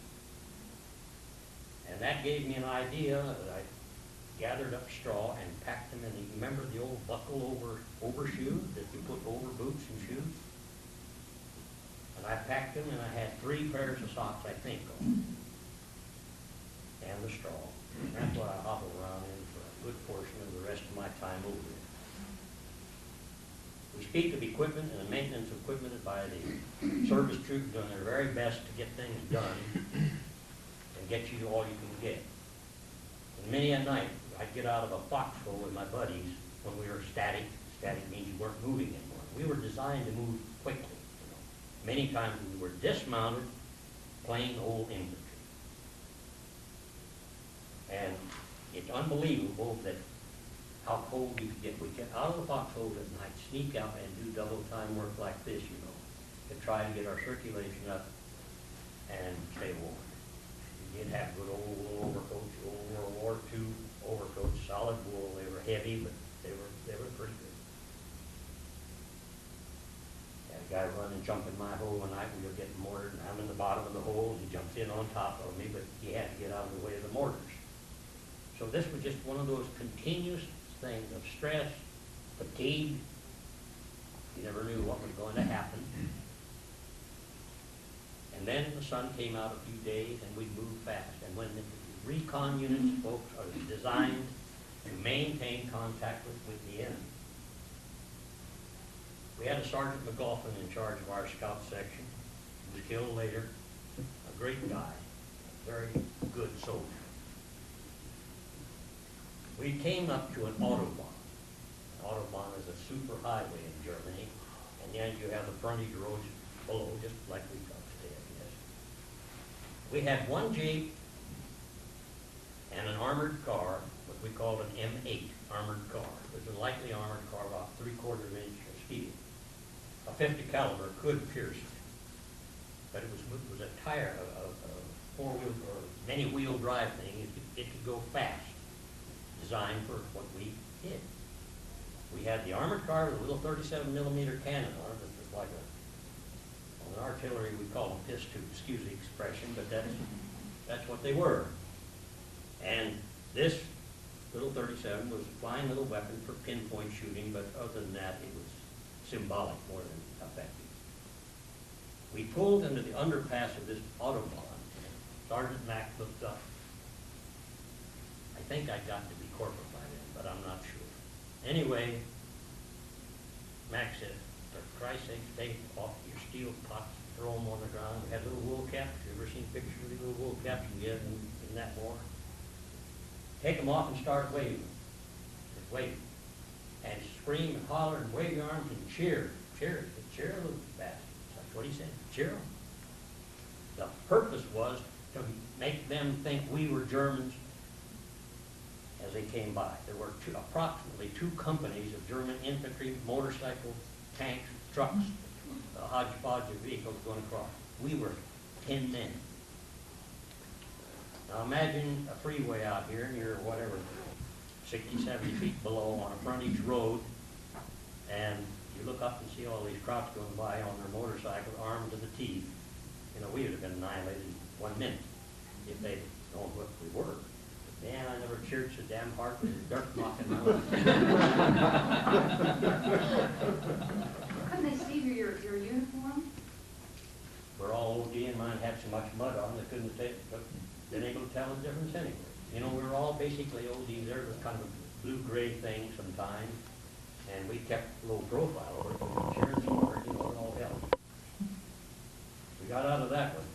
C: And that gave me an idea that I gathered up straw and packed them in the, remember the old buckle overshoe that you put over boots and shoes? And I packed them, and I had 3 pairs of socks, I think, on. And the straw. And that's what I hobbled around in for a good portion of the rest of my time over there. We speak of equipment and the maintenance of equipment by the service troops doing their very best to get things done and get you all you can get. And many a night, I'd get out of a foxhole with my buddies when we were static. Static means you weren't moving anymore. We were designed to move quickly. You know. Many times we were dismounted, plain old infantry. And it's unbelievable that how cold you could get. We get out of the foxhole at night, sneak out and do double time work like this, you know, to try to get our circulation up and stay warm. You did have good old wool overcoats, old World War II overcoats, solid wool. They were heavy, but they were pretty good. Had a guy running, jumping my hole one night. We were getting mortared, and I'm in the bottom of the hole. He jumps in on top of me, but he had to get out of the way of the mortars. So this was just one of those continuous things of stress, fatigue. You never knew what was going to happen. And then the sun came out a few days, and we'd move fast. And when the recon units, folks, are designed to maintain contact with the enemy. We had a Sergeant McLaughlin in charge of our scout section. He was killed later. A great guy, a very good soldier. We came up to an Autobahn. An Autobahn is a super highway in Germany, and then you have the frontage roads below, just like we got today, I guess. We had one Jeep and an armored car, what we called an M8 armored car. It was a lightly armored car, about 3/4 inch steel. A 50 caliber could pierce it, but it was a tire, a 4-wheel or many wheel drive thing. It could go fast. Designed for what we did. We had the armored car with a little 37mm cannon on it. It was like on artillery we call them piss tubes, excuse the expression, but that's what they were. And this little 37 was a fine little weapon for pinpoint shooting, but other than that it was symbolic more than effective. We pulled into the underpass of this Autobahn, and Sergeant Mack looked up. I think I got to be corporal by then, but I'm not sure. Anyway, Max said, for Christ's sake, take off your steel pots, throw them on the ground. We had little wool caps. You ever seen pictures of these little wool caps you get in that war? Take them off and start waving. Just wave. And scream and holler and wave your arms and cheer. Cheer. Cheer little bastards. That's what he said. Cheer them. The purpose was to make them think we were Germans as they came by. There were approximately 2 companies of German infantry, motorcycles, tanks, trucks, a hodgepodge of vehicles going across. We were 10 men. Now imagine a freeway out here, and you're whatever, 60, 70 feet below on a frontage road, and you look up and see all these cops going by on their motorcycles, armed to the teeth. You know, we would have been annihilated in 1 minute if they'd known what we were. Man, I never cheered so damn hard with a dirt block in my life.
E: Couldn't they see your uniform?
C: We're all OD and mine had so much mud on, they couldn't take, been able to tell the difference anyway. You know, we were all basically ODs. There was kind of a blue-gray thing sometimes, and we kept low profile over it, we cheered so hard, you know, it all helped. We got out of that one,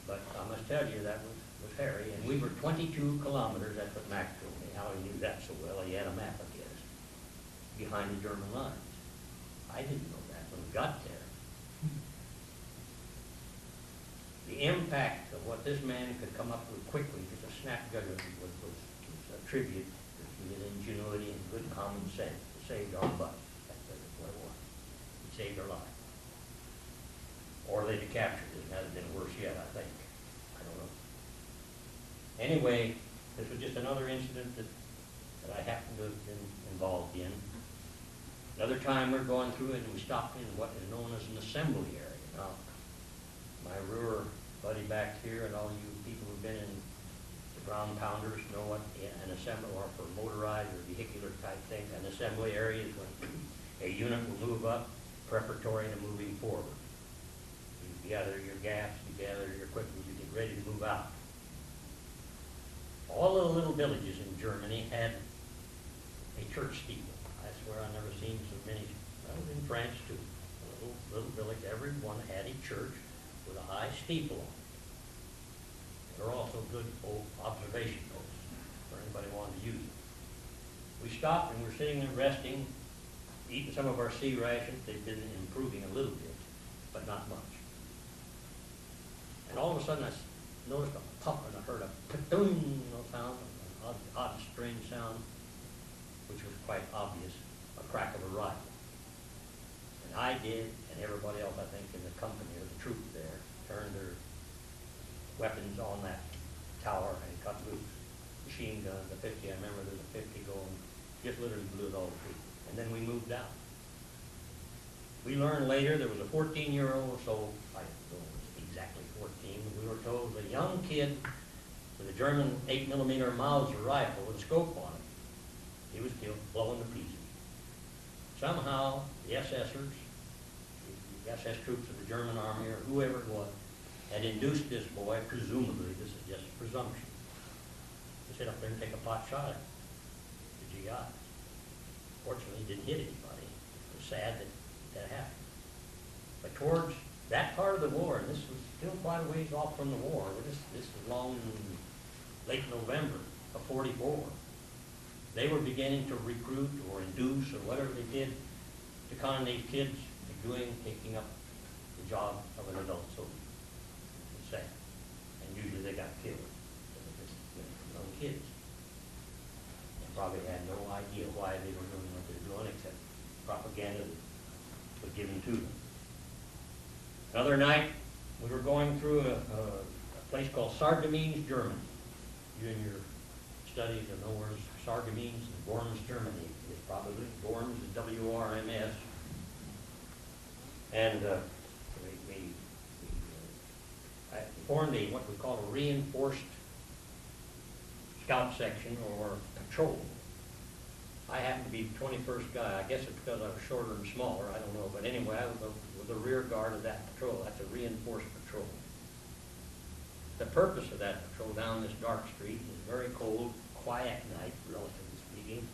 C: but I must tell you, that was hairy, and we were 22 kilometers, that's what Mac told me, how he knew that so well, he had a map of his, behind the German lines. I didn't know that when we got there. The impact of what this man could come up with quickly, just a snap judgment, was a tribute to his ingenuity and good common sense. It saved our butt. That's what it was. It saved our life. Or they'd have captured it, and that'd have been worse yet, I think. I don't know. Anyway, this was just another incident that I happened to have been involved in. Another time we're going through it, and we stopped in what is known as an assembly area. Now, my Ruhr buddy back here and all you people who've been in the ground pounders know what an assembly, or for motorized or vehicular type thing, an assembly area is when a unit will move up preparatory to moving forward. You gather your gas, you gather your equipment, you get ready to move out. All the little villages in Germany had a church steeple. I swear I've never seen so many. I was in France too. A little village, every one had a church with a high steeple on it. They're also good old observation posts for anybody wanting to use them. We stopped and we're sitting there resting, eating some of our sea rations. They've been improving a little bit, but not much. And all of a sudden I noticed a pump and I heard a pa-doom sound, an odd strange sound, which was quite obvious, a crack of a rifle. And I did, and everybody else, I think, in the company or the troops there, turned their weapons on that tower and cut loose. Machine gun, the 50, I remember there's a 50 going, just literally blew it all to pieces. And then we moved out. We learned later there was a 14-year-old, so I don't know it was exactly 14, we were told a young kid with a German 8mm Mauser rifle with a scope on it. He was killed, blown to pieces. Somehow, the SSers, the SS troops of the German army, or whoever it was, had induced this boy, presumably, this is just presumption, to sit up there and take a pot shot at the GI. Fortunately, he didn't hit anybody. It was sad that happened. But towards that part of the war, and this was still quite a ways off from the war, this was long in late November of '44, they were beginning to recruit or induce or whatever they did to con these kids to taking up the job of an adult soldier. It's sad. And usually they got killed. They were just young kids. They probably had no idea why they were doing what they were doing except propaganda that was given to them. Another night, we were going through a place called Sarreguemines, Germany. You in your studies will know where Sarreguemines and Worms, Germany is probably. Worms is W-R-M-S. And I formed what we call a reinforced scout section or patrol. I happened to be the 21st guy. I guess it's because I was shorter and smaller. I don't know. But anyway, I was the rear guard of that patrol. That's a reinforced patrol. The purpose of that patrol down this dark street is very cold, quiet night, relatively speaking.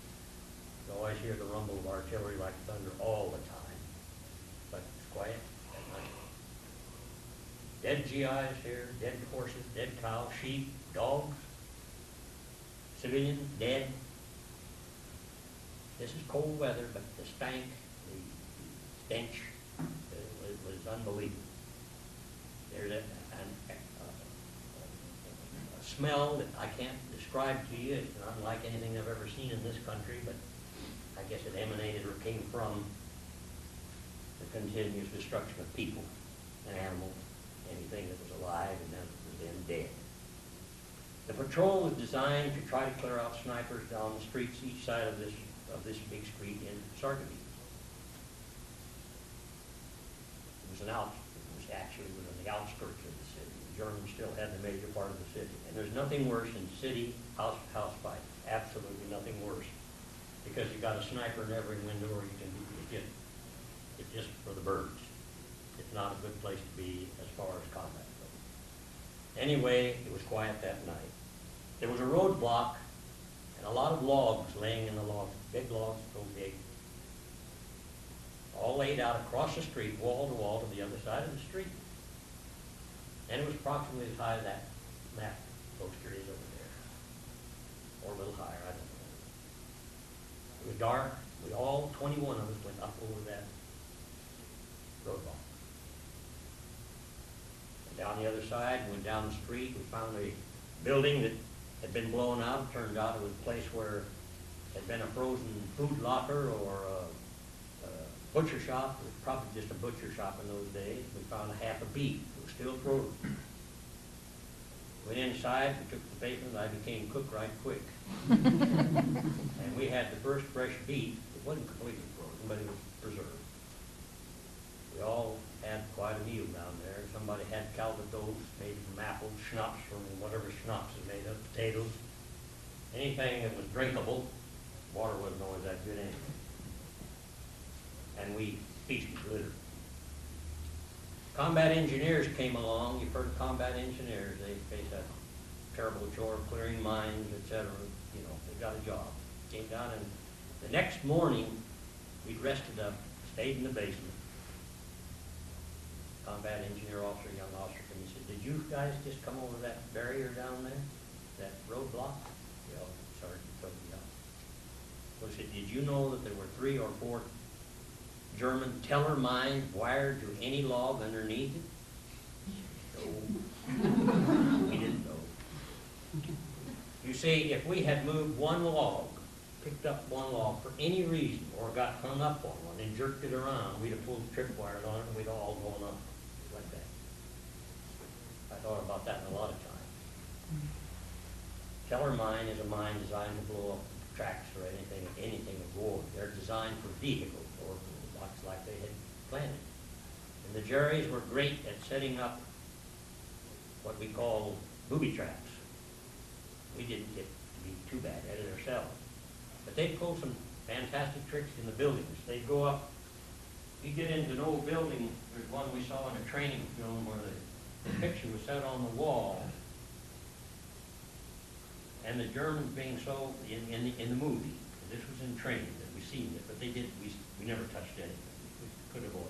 C: You always hear the rumble of artillery like thunder all the time. But it's quiet at night. Dead GIs here, dead horses, dead cows, sheep, dogs, civilians, dead. This is cold weather, but the stank, the stench, was unbelievable. There's a smell that I can't describe to you. It's not unlike anything I've ever seen in this country, but I guess it emanated or came from the continuous destruction of people and animals, anything that was alive and then was then dead. The patrol was designed to try to clear out snipers down the streets each side of this big street in Sarreguemines. It was actually on the outskirts of the city. the Germans still had the major part of the city. And there's nothing worse than city house fight, absolutely nothing worse. Because you got a sniper in every window, or you can be, it's just for the birds. It's not a good place to be as far as combat goes. Anyway, it was quiet that night. There was a roadblock and a lot of logs laying in the log, big logs, so big, all laid out across the street, wall to the other side of the street. And it was approximately as high as that map poster is over there, or a little higher, I don't know. It was dark. We all, 21 of us, went up over that roadblock. And down the other side, went down the street, we found a building that had been blown out. It turned out it was a place where had been a frozen food locker or a butcher shop. It was probably just a butcher shop in those days. We found a half a beef. It was still frozen. Went inside, we took the bacon, I became cook right quick. And we had the first fresh beef. It wasn't completely frozen, but it was preserved. We all had quite a meal down there. Somebody had calvados made from apples, schnapps from whatever schnapps is made of, potatoes. Anything that was drinkable. Water wasn't always that good anyway. And we feasted literally. Combat engineers came along. You've heard of combat engineers. They face a terrible chore of clearing mines, etc. You know, they got a job. Came down, and the next morning, we'd rested up, stayed in the basement. Combat engineer officer, young officer, came and said, "Did you guys just come over that barrier down there, that roadblock?" You know, Sergeant told me that. So he said, "Did you know that there were 3 or 4 German teller mines wired to any log underneath it?" No. We didn't know. You see, if we had moved one log, picked up one log for any reason, or got hung up on one and jerked it around, we'd have pulled tripwires on it and we'd all gone up like that. I thought about that a lot of times. Teller mine is a mine designed to blow up tracks or anything of war. They're designed for vehicles or lots like they had planned. And the Jerrys were great at setting up what we call booby traps. We didn't get to be too bad at it ourselves. But they'd pull some fantastic tricks in the buildings. They'd go up, you get into an old building, there's one we saw in a training film where the picture was set on the wall. And the Germans being so, in the movie, this was in training that we seen it, but they did, we never touched anything. We could avoid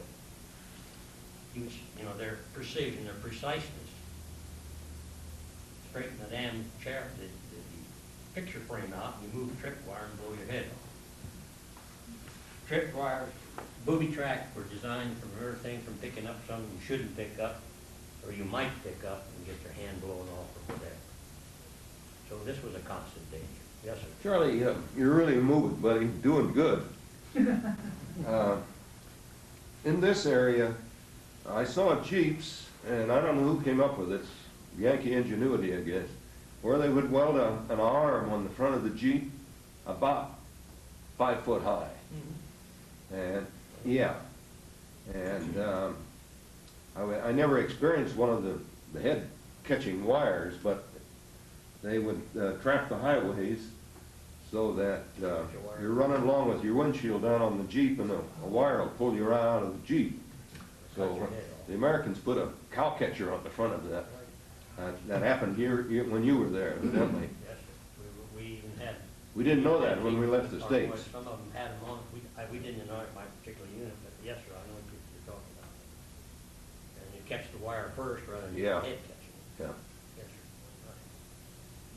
C: it. Huge, you know, their precision, their preciseness. Straighten the damn chair, the picture frame out, and you move a tripwire and blow your head off. Tripwires, booby tracks were designed from everything from picking up something you shouldn't pick up, or you might pick up and get your hand blown off or whatever. So this was a constant danger. Yes, sir.
F: Charlie, you're really moving, buddy. Doing good. In this area, I saw Jeeps, and I don't know who came up with this, Yankee ingenuity, I guess, where they would weld an arm on the front of the Jeep about 5 foot high. And, yeah. And I never experienced one of the head catching wires, but they would trap the highways so that you're running along with your windshield down on the Jeep, and a wire will pull you right out of the Jeep. So the Americans put a cow catcher on the front of that. That happened here when you were there, evidently.
C: Yes, we even had.
F: We didn't know that when we left the States.
C: Some of them had them on. We didn't know it my particular unit, but yes, sir, I know what you're talking about. And you catch the wire first rather than
F: Yeah.
C: the head catching it.
F: Yeah.
C: Yes, sir.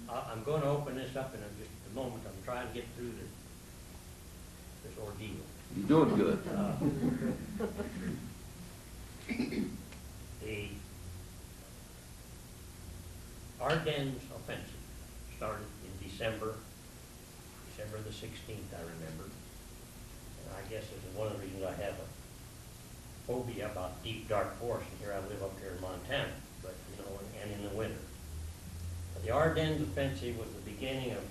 C: Right. I'm going to open this up in just a moment. I'm trying to get through this ordeal.
F: You're doing good.
C: The Ardennes offensive started in December the 16th, I remember. And I guess this is one of the reasons I have a phobia about deep, dark forests. And here I live up here in Montana, but you know, and in the winter. But the Ardennes offensive was the beginning of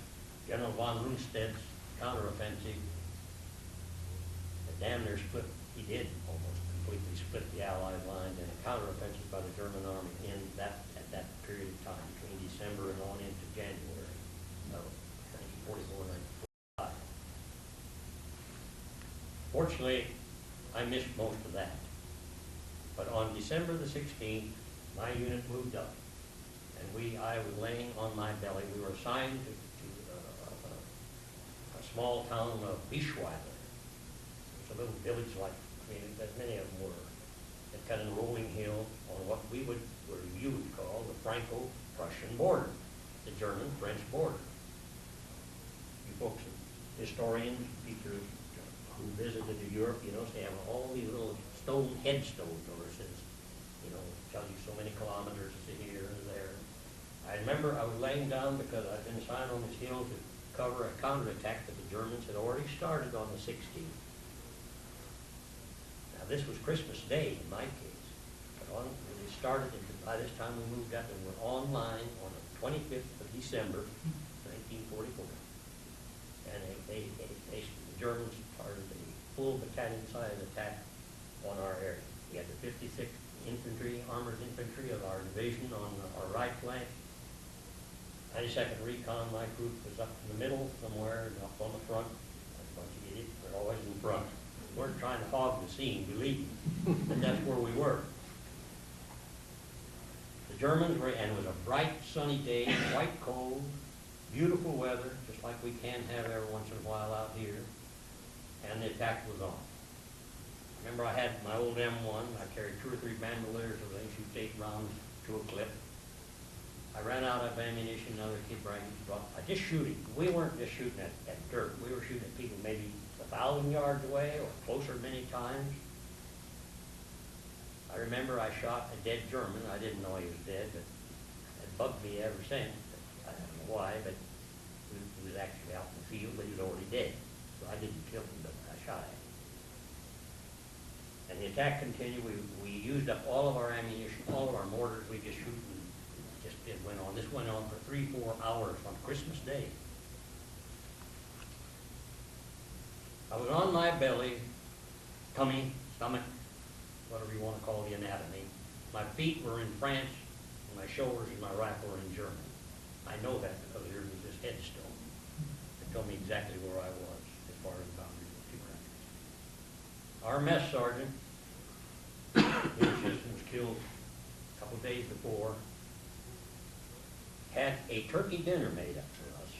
C: General von Rundstedt's counteroffensive. That damn near split, he did almost completely split the Allied lines, and a counteroffensive by the German army at that period of time between December and on into January of 1944, 1945. Fortunately, I missed most of that. But on December the 16th, my unit moved up, and I was laying on my belly. We were assigned to a small town of Bischweiler. It's a little village like, as many of them were. It got a rolling hill on what you would call the Franco-Prussian border, the German-French border. You folks, historians, people who visited Europe, they have all these little stone headstones over it, says, tell you so many kilometers to here and there. I remember I was laying down because I'd been assigned on this hill to cover a counterattack that the Germans had already started on the 16th. Now this was Christmas Day in my case, but they started, by this time we moved up and were online on the 25th of December, 1944. And the Germans started a full battalion-sized attack on our area. We had the 56th Infantry, Armored Infantry of our division on our right flank. 92nd Recon, my group was up in the middle somewhere, up on the front. A bunch of idiots, they're always in front. We weren't trying to hog the scene, believe me, but that's where we were. The Germans were, and it was a bright, sunny day, quite cold, beautiful weather, just like we can have every once in a while out here, and the attack was on. Remember, I had my old M1. I carried 2 or 3 bandoliers, so they shoot 8 rounds to a clip. I ran out of ammunition. Another kid brought. I just shooting. We weren't just shooting at dirt. We were shooting at people maybe 1,000 yards away or closer many times. I remember I shot a dead German. I didn't know he was dead, but it bugged me ever since. I don't know why, but he was actually out in the field, but he was already dead. So I didn't kill him, but I shot at him. And the attack continued. We used up all of our ammunition, all of our mortars. We just shoot and it went on. This went on for 3-4 hours on Christmas Day. I was on my belly, tummy, stomach, whatever you want to call the anatomy. My feet were in France, and my shoulders and my rifle were in Germany. I know that because there was this headstone that told me exactly where I was as far as the boundary of the 2 countries. Our mess sergeant, his assistant was killed a couple of days before, had a turkey dinner made up for us.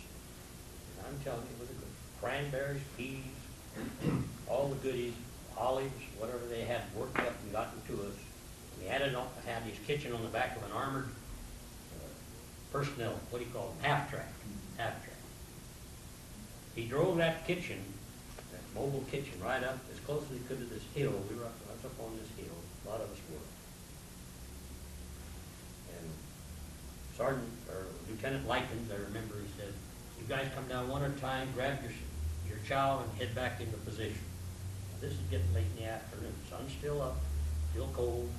C: And I'm telling you, it was good. Cranberries, peas, all the goodies, olives, whatever they had worked up and gotten to us. We had his kitchen on the back of an armored personnel, what do you call them, half-track. He drove that kitchen, that mobile kitchen, right up as close as he could to this hill. We were up on this hill, a lot of us were. Sergeant, or Lieutenant Likens, I remember, he said, you guys come down one at a time, grab your chow and head back into position. Now, this is getting late in the afternoon. Sun's still up, still cold.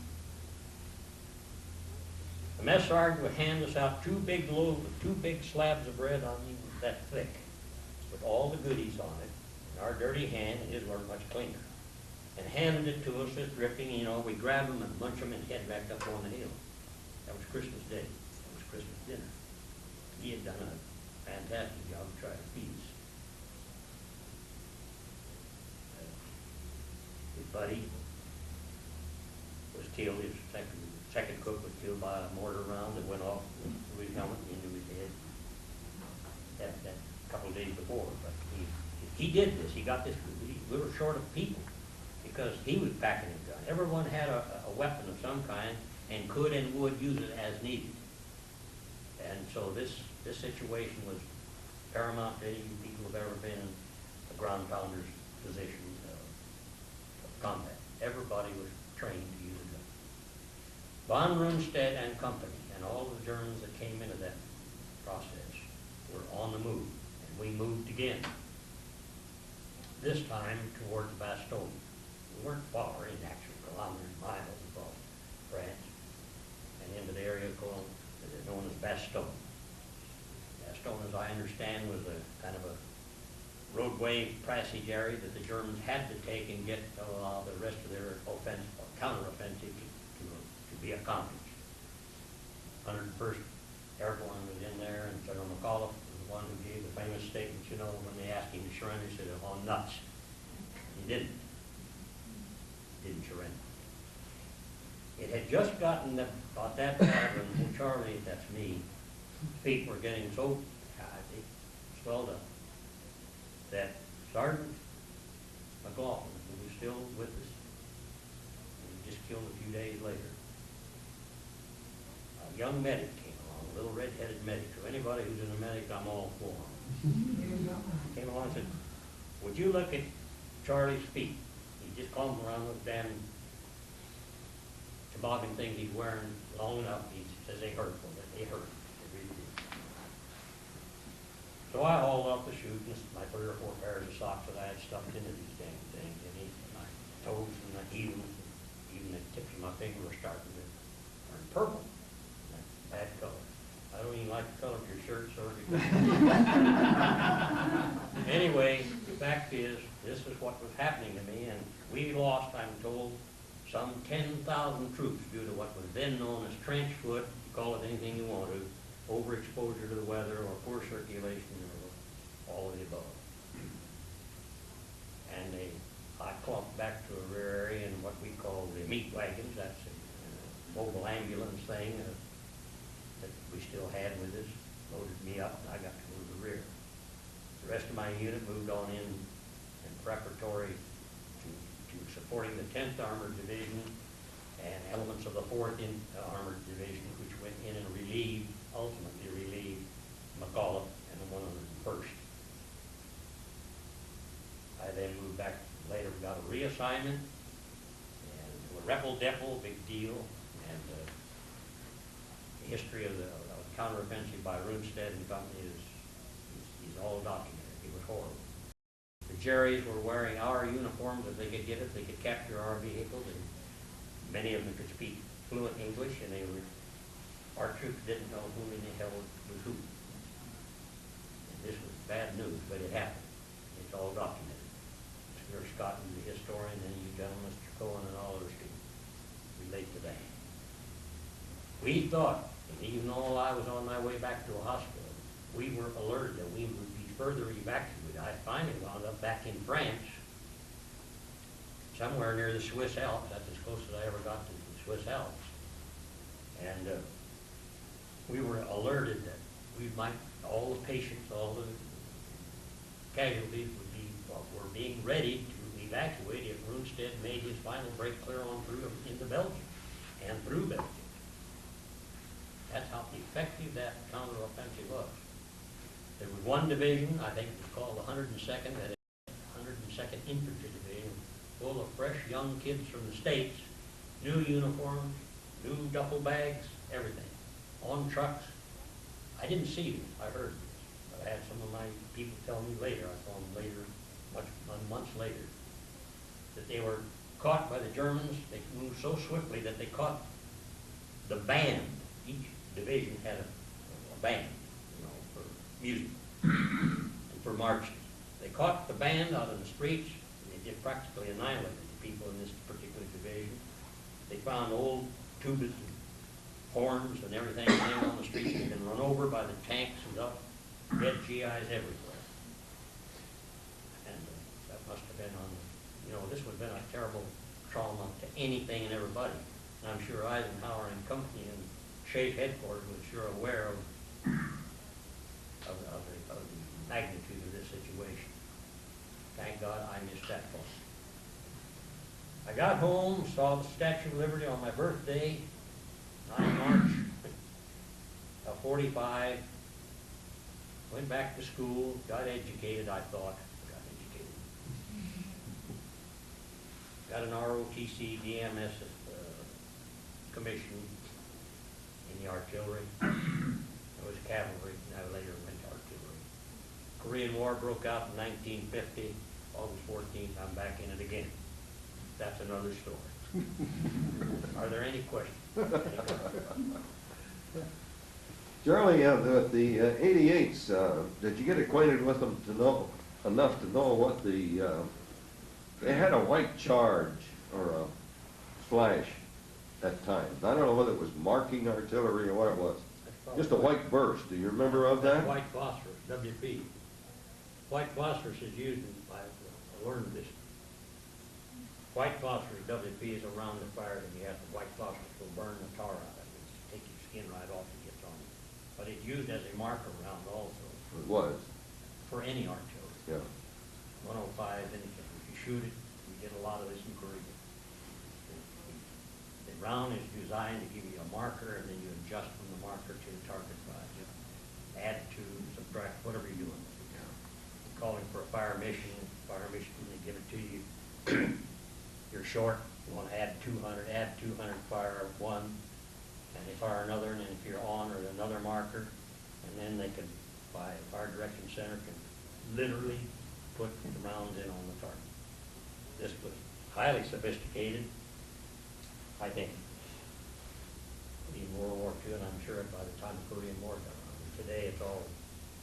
C: The mess sergeant would hand us out 2 big loaves, 2 big slabs of bread, that thick, with all the goodies on it. And our dirty hand, and his were much cleaner, and handed it to us, just dripping, we grab them and munch them and head back up on the hill. That was Christmas Day. Christmas dinner. He had done a fantastic job of trying to feed us. His buddy was killed. His second cook was killed by a mortar round that went off through his helmet and into his head. That couple of days before. But he did this. He got this. We were short of people because he was packing a gun. Everyone had a weapon of some kind and could and would use it as needed. And so this situation was paramount to any people who have ever been in a ground pounder's position of combat. Everybody was trained to use a gun. Von Rundstedt and company and all the Germans that came into that process were on the move, and we moved again. This time toward the Bastogne. We weren't far, in actual kilometers, miles across France, and into the area called known as Bastogne. Bastogne, as I understand, was a kind of a roadway passage area that the Germans had to take and get the rest of their offense or counteroffensive to be accomplished. 101st Airborne was in there, and General McAuliffe was the one who gave the famous statement, you know, when they asked him to surrender, he said, "On nuts." He didn't. Didn't surrender. It had just gotten about that bad when Charlie, that's me, feet were getting so they swelled up that Sergeant McLaughlin, who was still with us, he just killed a few days later. A young medic came along, a little red-headed medic. So anybody who's in a medic, I'm all for him. Came along and said, "Would you look at Charlie's feet?" He just combed around those damn toboggan things he's wearing long enough. He says they hurt. They hurt. They really do. So I hauled off the shoes, and my 3 or 4 pairs of socks that I had stuffed into these damn things, and my toes and my heels, and even the tips of my finger were starting to turn purple. Bad color. I don't even like the color of your shirt, sir. Anyway, the fact is, this is what was happening to me, and we lost, I'm told, some 10,000 troops due to what was then known as trench foot, call it anything you want to, overexposure to the weather or poor circulation or all of the above. And I clumped back to a rear area in what we call the meat wagons. That's a mobile ambulance thing that we still had with us, loaded me up, and I got to go to the rear. The rest of my unit moved on in preparatory to supporting the 10th Armored Division and elements of the 4th Armored Division, which went in and ultimately relieved McAuliffe and the 101st. I then moved back later, we got a reassignment, and to a Reppel Depot, big deal, and the history of the counteroffensive by Runestad and company is all documented. It was horrible. The Jerrys were wearing our uniforms if they could get it. They could capture our vehicles, and many of them could speak fluent English, and our troops didn't know who in the hell was who. And this was bad news, but it happened. It's all documented. Mr. Scott is the historian, and you gentlemen, Mr. Cohen, and all others can relate to that. We thought, and even though I was on my way back to a hospital, we were alerted that we would be further evacuated. I finally wound up back in France, somewhere near the Swiss Alps. That's as close as I ever got to the Swiss Alps. And we were alerted that all the patients, all the casualties were being ready to evacuate if Runestad made his final break clear on through into Belgium and through Belgium. That's how effective that counteroffensive was. There was one division, I think it was called the 102nd, that 102nd Infantry Division, full of fresh young kids from the States, new uniforms, new duffel bags, everything, on trucks. I didn't see them, I heard this, but I had some of my people tell me later, I saw them later, months later, that they were caught by the Germans. They moved so swiftly that they caught the band. Each division had a band, for music and for marching. They caught the band out in the streets, and they just practically annihilated the people in this particular division. They found old tubas and horns and everything laying on the streets. They'd been run over by the tanks and up, dead GIs everywhere. And that must have been this would have been a terrible trauma to anything and everybody. And I'm sure Eisenhower and company and Shape headquarters was sure aware of the magnitude of this situation. Thank God I missed that point. I got home, saw the Statue of Liberty on my birthday, 9 March of 45, went back to school, got educated, I thought. Got an ROTC DMS commission in the artillery. I was cavalry, and I later went to artillery. Korean War broke out in 1950. August 14th, I'm back in it again. That's another story. Are there any questions?
F: Charlie, the 88s, did you get acquainted with them to know enough to know what they had a white charge or a flash at times. I don't know whether it was marking artillery or what it was. Just a white burst. Do you remember of that?
C: White phosphorus, WP. White phosphorus is used in, I learned this. White phosphorus, WP, is around the fire, and you have the white phosphorus will burn the tar out of it. It'll take your skin right off and gets on you. But it's used as a marker round also,
F: It was,
C: for any artillery.
F: yeah.
C: 105, anything. If you shoot it, you get a lot of this in Korea. The round is designed to give you a marker, and then you adjust from the marker to the target size. Add to, subtract, whatever you're doing. Calling for a fire mission, they give it to you. You're short, you want to add 200, fire one, and they fire another, and then if you're on, or another marker, and then they can, by fire direction center, can literally put the rounds in on the target. This was highly sophisticated, I think, in World War II, and I'm sure by the time the Korean War got around. Today, it's all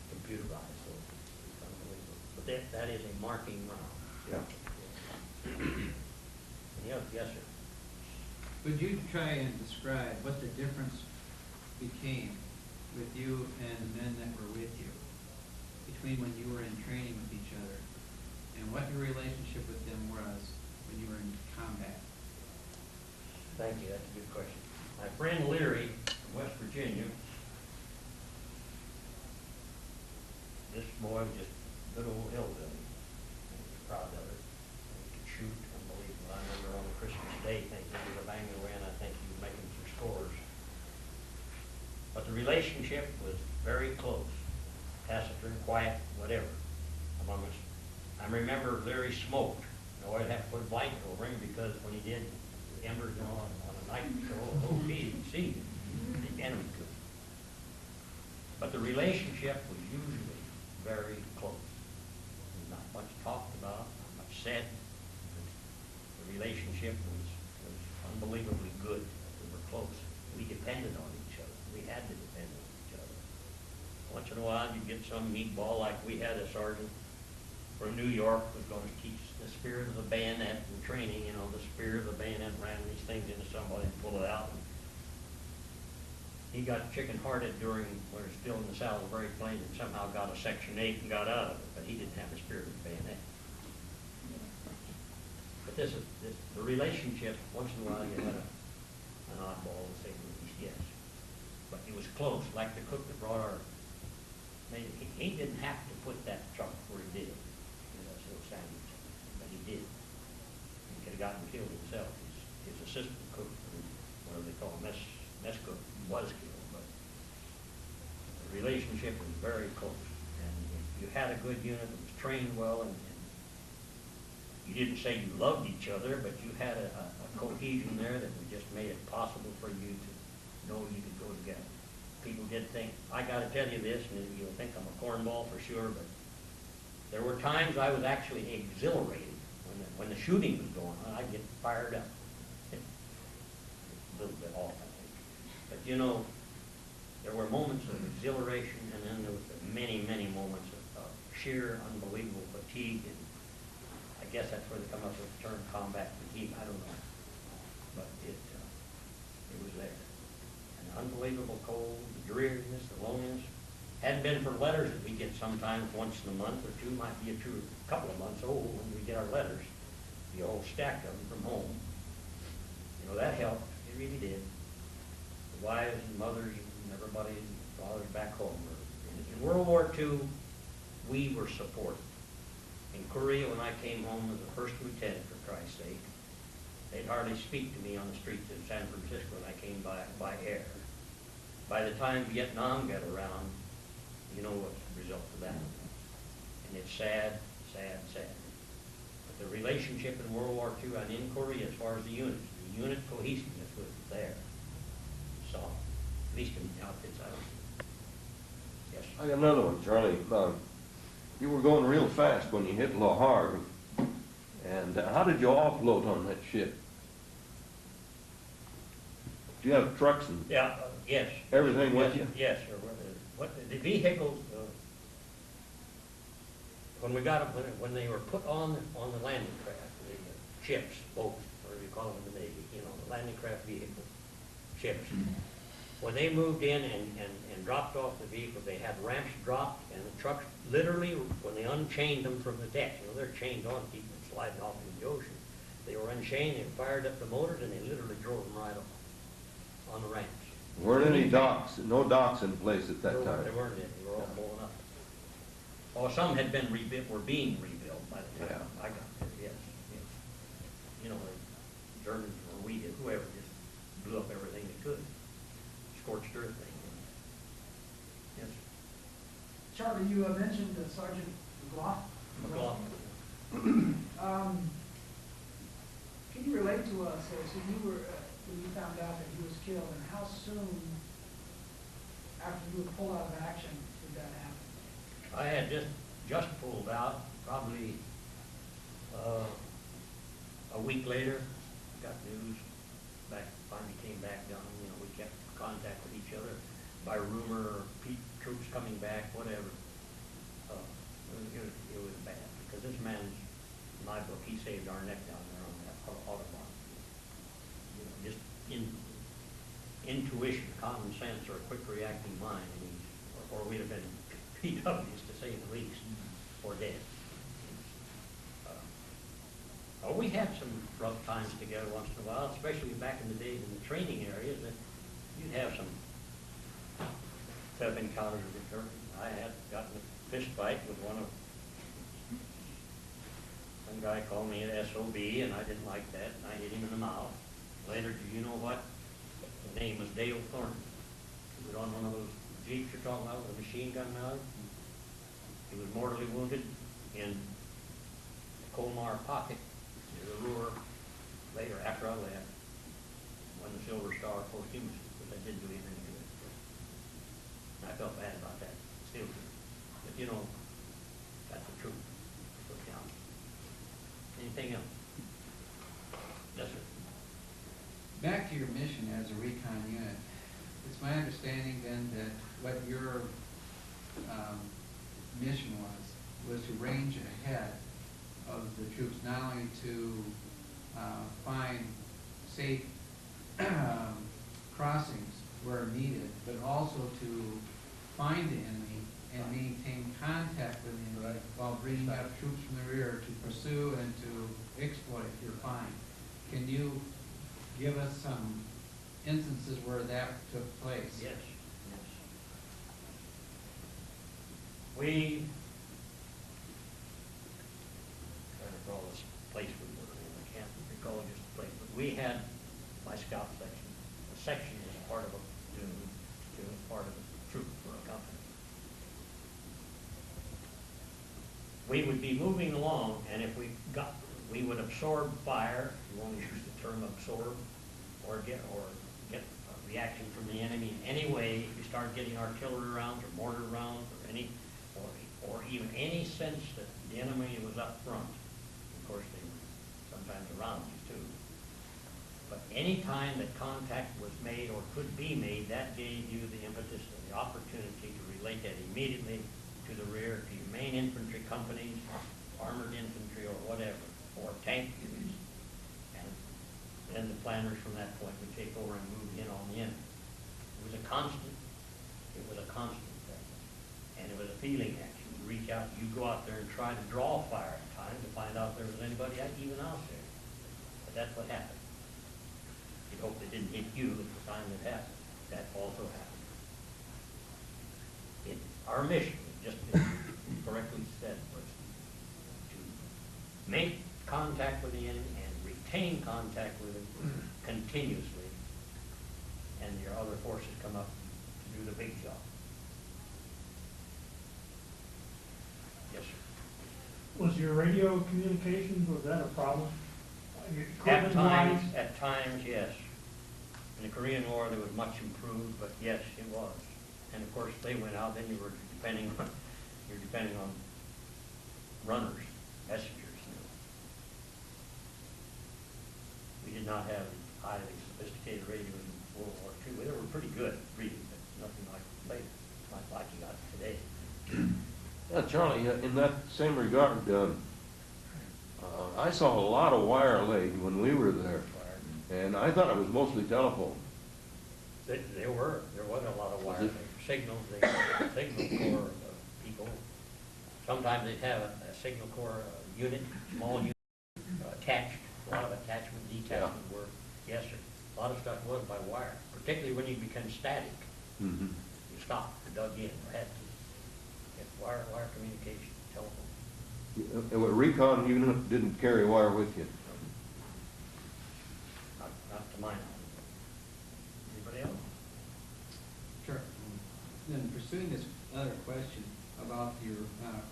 C: computerized, so it's unbelievable. But that is a marking round.
F: Yeah.
C: Yes, sir.
G: Would you try and describe what the difference became with you and the men that were with you, between when you were in training with each other, and what your relationship with them was when you were in combat?
C: Thank you, that's a good question. My friend Leary from West Virginia, this boy was just a good old hillbilly. He was proud of it. And he could shoot, unbelievable. I remember on the Christmas Day, I think he was banging away, and I think he was making some scores. But the relationship was very close, taciturn, quiet, whatever, among us. I remember Leary smoked. I'd have to put a blanket over him because when he did, the embers on a night patrol, he could see the enemy could. But the relationship was usually very close. Not much talked about, not much said. The relationship was unbelievably good. We were close. We depended on each other. We had to depend on each other. Once in a while, you'd get some meatball, like we had a sergeant from New York was going to teach the spirit of the bayonet in training, the spirit of the bayonet, ran these things into somebody and pull it out. He got chicken-hearted during, when he was still in the Salisbury Plains, and somehow got a Section 8 and got out of it, but he didn't have the spirit of the bayonet. But this, the relationship, once in a while you had an oddball and say, yes. But it was close, like the cook that brought our, he didn't have to put that truck where he did. Sandwich, but he did. He could have gotten killed himself. His assistant cook, whatever they call him, mess cook, was killed. But the relationship was very close. And if you had a good unit that was trained well, and you didn't say you loved each other, but you had a cohesion there that just made it possible for you to know you could go together. People did think, I got to tell you this, and you'll think I'm a cornball for sure, but there were times I was actually exhilarated when the shooting was going on. I'd get fired up. A little bit off, I think. But there were moments of exhilaration, and then there was many, many moments of sheer, unbelievable fatigue. And I guess that's where they come up with the term combat fatigue. I don't know. But it was there. And unbelievable cold, the dreariness, the loneliness. Hadn't been for letters that we get sometimes once in a month or two, might be a couple of months old when we get our letters. The whole stack of them from home. That helped. It really did. The wives and mothers and everybody, fathers back home. In World War II, we were supported. In Korea, when I came home as a first lieutenant, for Christ's sake, they'd hardly speak to me on the streets of San Francisco when I came by air. By the time Vietnam got around, you know what's the result of that. And it's sad, sad, sad. But the relationship in World War II and in Korea, as far as the unit cohesiveness was there. So, at least in the outfits I was. Yes.
F: I got another one, Charlie. You were going real fast when you hit Le Havre. And how did you offload on that ship? Do you have trucks and
C: Yes.
F: everything with you?
C: Yes, sir. The vehicles, when we got them, when they were put on the landing craft, the ships, boats, whatever you call them in the Navy, the landing craft vehicles, ships. When they moved in and dropped off the vehicle, they had ramps dropped, and the trucks literally, when they unchained them from the deck, you know, they're chained on, keeping them sliding off into the ocean. They were unchained, they fired up the motors, and they literally drove them right off on the ramps.
F: Weren't any docks, no docks in place at that
C: There
F: time?
C: weren't any, they were all blown up. Oh, some had been rebuilt, were being rebuilt by the time
F: Yeah.
C: I got there, yes, yes. You know, the Germans, or we did, whoever, just blew up everything they could. Scorched earth thing. Yes.
H: Charlie, you mentioned Sergeant
C: McLaughlin.
H: Can you relate to us, so you were, when you found out that he was killed, and how soon after you were pulled out of action did that happen?
C: I had just pulled out, probably a week later, got news, finally came back down, you know, we kept contact with each other by rumor, or troops coming back, whatever. It was bad, because this man's, in my book, he saved our neck down there on that Autobahn. You know, just intuition, common sense, or a quick reacting mind, and or we'd have been PWs, to say the least, or dead. We had some rough times together once in a while, especially back in the days in the training areas, that you'd have some tough encounters with her. I had gotten a fist fight with some guy called me an SOB, and I didn't like that, and I hit him in the mouth. Later, do you know what? His name was Dale Thornton. He was on one of those Jeeps you're talking about with a machine gun mounted. He was mortally wounded in the Colmar pocket, near the Ruhr, later, after I left, won the Silver Star posthumously, but that didn't do him any good. And I felt bad about that, still do. But you know, that's the truth. That's what counts. Anything else? Yes, sir.
G: Back to your mission as a recon unit, it's my understanding then that what your mission was to range ahead of the troops, not only to find safe crossings where needed, but also to find the enemy and maintain contact with the enemy while bringing up troops from the rear to pursue and to exploit your find. Can you give us some instances where that took place?
C: Yes, yes. We, trying to recall this place we were in, I can't recall just the place, but we had my scout section. The section is part of a platoon, part of a troop for a company. We would be moving along, and if we would absorb fire. You want to use the term absorb, or get a reaction from the enemy in any way. If you start getting artillery rounds or mortar rounds or even any sense that the enemy was up front. Of course, they were sometimes around you too. But any time that contact was made or could be made, that gave you the impetus and the opportunity to relate that immediately to the rear, to your main infantry companies, armored infantry or whatever, or tank units. And then the planners from that point would take over and move in on the enemy. It was a constant thing. And it was a feeling action. You reach out, you go out there and try to draw fire at times to find out if there was anybody even out there. But that's what happened. You hope they didn't hit you at the time it happened. That also happened. Our mission, just correctly said, was to make contact with the enemy and retain contact with him continuously, and your other forces come up to do the big job. Yes, sir.
B: Was your radio communications, was that a problem?
C: At times, yes. In the Korean War, there was much improved, but yes, it was. And of course, they went out, then you're depending on runners, messengers. We did not have highly sophisticated radios in World War II. They were pretty good reading, but nothing like later, not like you got today.
F: Yeah, Charlie, in that same regard, I saw a lot of wire laid when we were there, and I thought it was mostly telephone.
C: There wasn't a lot of wire, signals, signal corps people. Sometimes they'd have a signal corps unit, small unit, attached, a lot of attachment, detachment work. Yes, sir. A lot of stuff was by wire, particularly when you become static.
F: Mm-hmm.
C: You stopped, or dug in, or had to. Get wire communication, telephone.
F: And what recon unit didn't carry wire with you?
C: Not to my knowledge. Anybody else?
G: Sure. Then pursuing this other question about your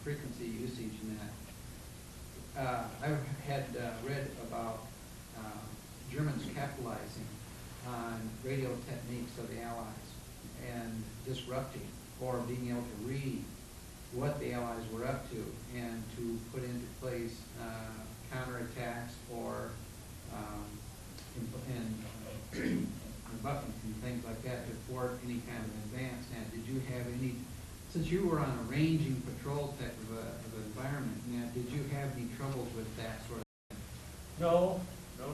G: frequency usage and that, I've had read about Germans capitalizing on radio techniques of the Allies and disrupting or being able to read what the Allies were up to and to put into place counterattacks or rebuffing and things like that to thwart any kind of advance. Now, did you have any, since you were on a ranging patrol type of an environment, now, did you have any troubles with that sort of thing?
C: No,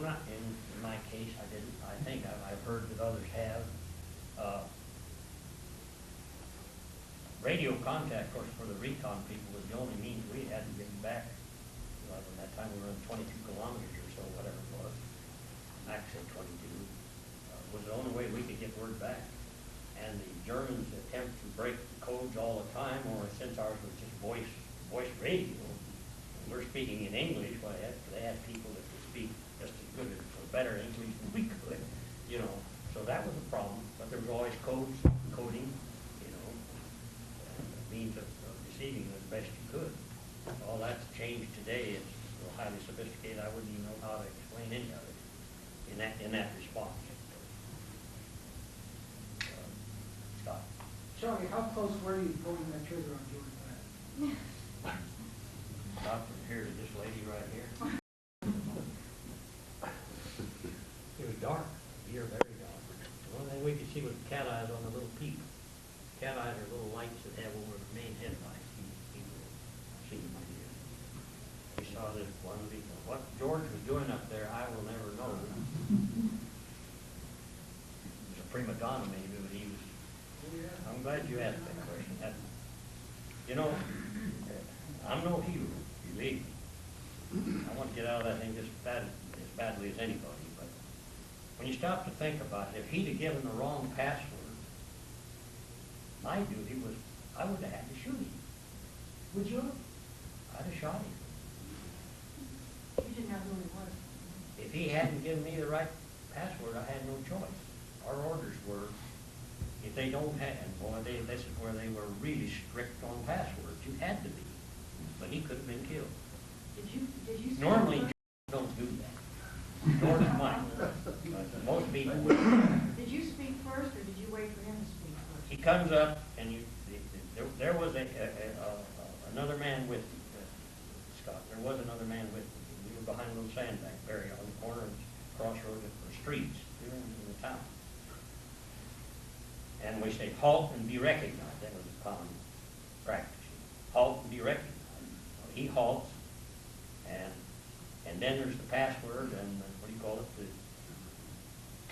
C: not in my case, I didn't. I think I've heard that others have. Radio contact, of course, for the recon people was the only means we had to get back. At that time, we were in 22 kilometers or so, whatever it was. Max said 22. Was the only way we could get word back. And the Germans attempt to break the codes all the time, or since ours was just voice radio, and we're speaking in English, well, they had people that could speak just as good or better English than we could, you know. So that was a problem, but there was always codes, coding, you know, means of deceiving as best you could. All that's changed today. It's so highly sophisticated, I wouldn't even know how to explain any of it in that response. Scott?
H: Charlie, how close were you pulling that trigger on George Bennett?
C: About from here to this lady right here. It was dark, here very dark. The only thing we could see was the cat eyes on the little peak. Cat eyes are little lights that have over the main headlights. You will see them right here. We saw this one vehicle. What George was doing up there, I will never know. He was a prima donna maybe, but he was. I'm glad you asked that question. You know, I'm no hero, believe me. I want to get out of that thing as badly as anybody, but when you stop to think about it, if he'd have given the wrong password, my duty was, I would have had to shoot him.
H: Would you have?
C: I'd have shot him.
E: You didn't know who he was.
C: If he hadn't given me the right password, I had no choice. Our orders were, if they don't have, and boy, this is where they were really strict on passwords. You had to be. But he could have been killed.
E: Did you?
C: Normally, don't do that. Nor does mine. But most people would.
E: Did you speak first, or did you wait for him to speak first?
C: He comes up, and there was another man with Scott. There was another man with him. We were behind a little sandbank area on the corner of crossroads of the streets here in the town. And we say, halt and be recognized. That was a common practice. Halt and be recognized. He halts, and then there's the password and what do you call it? The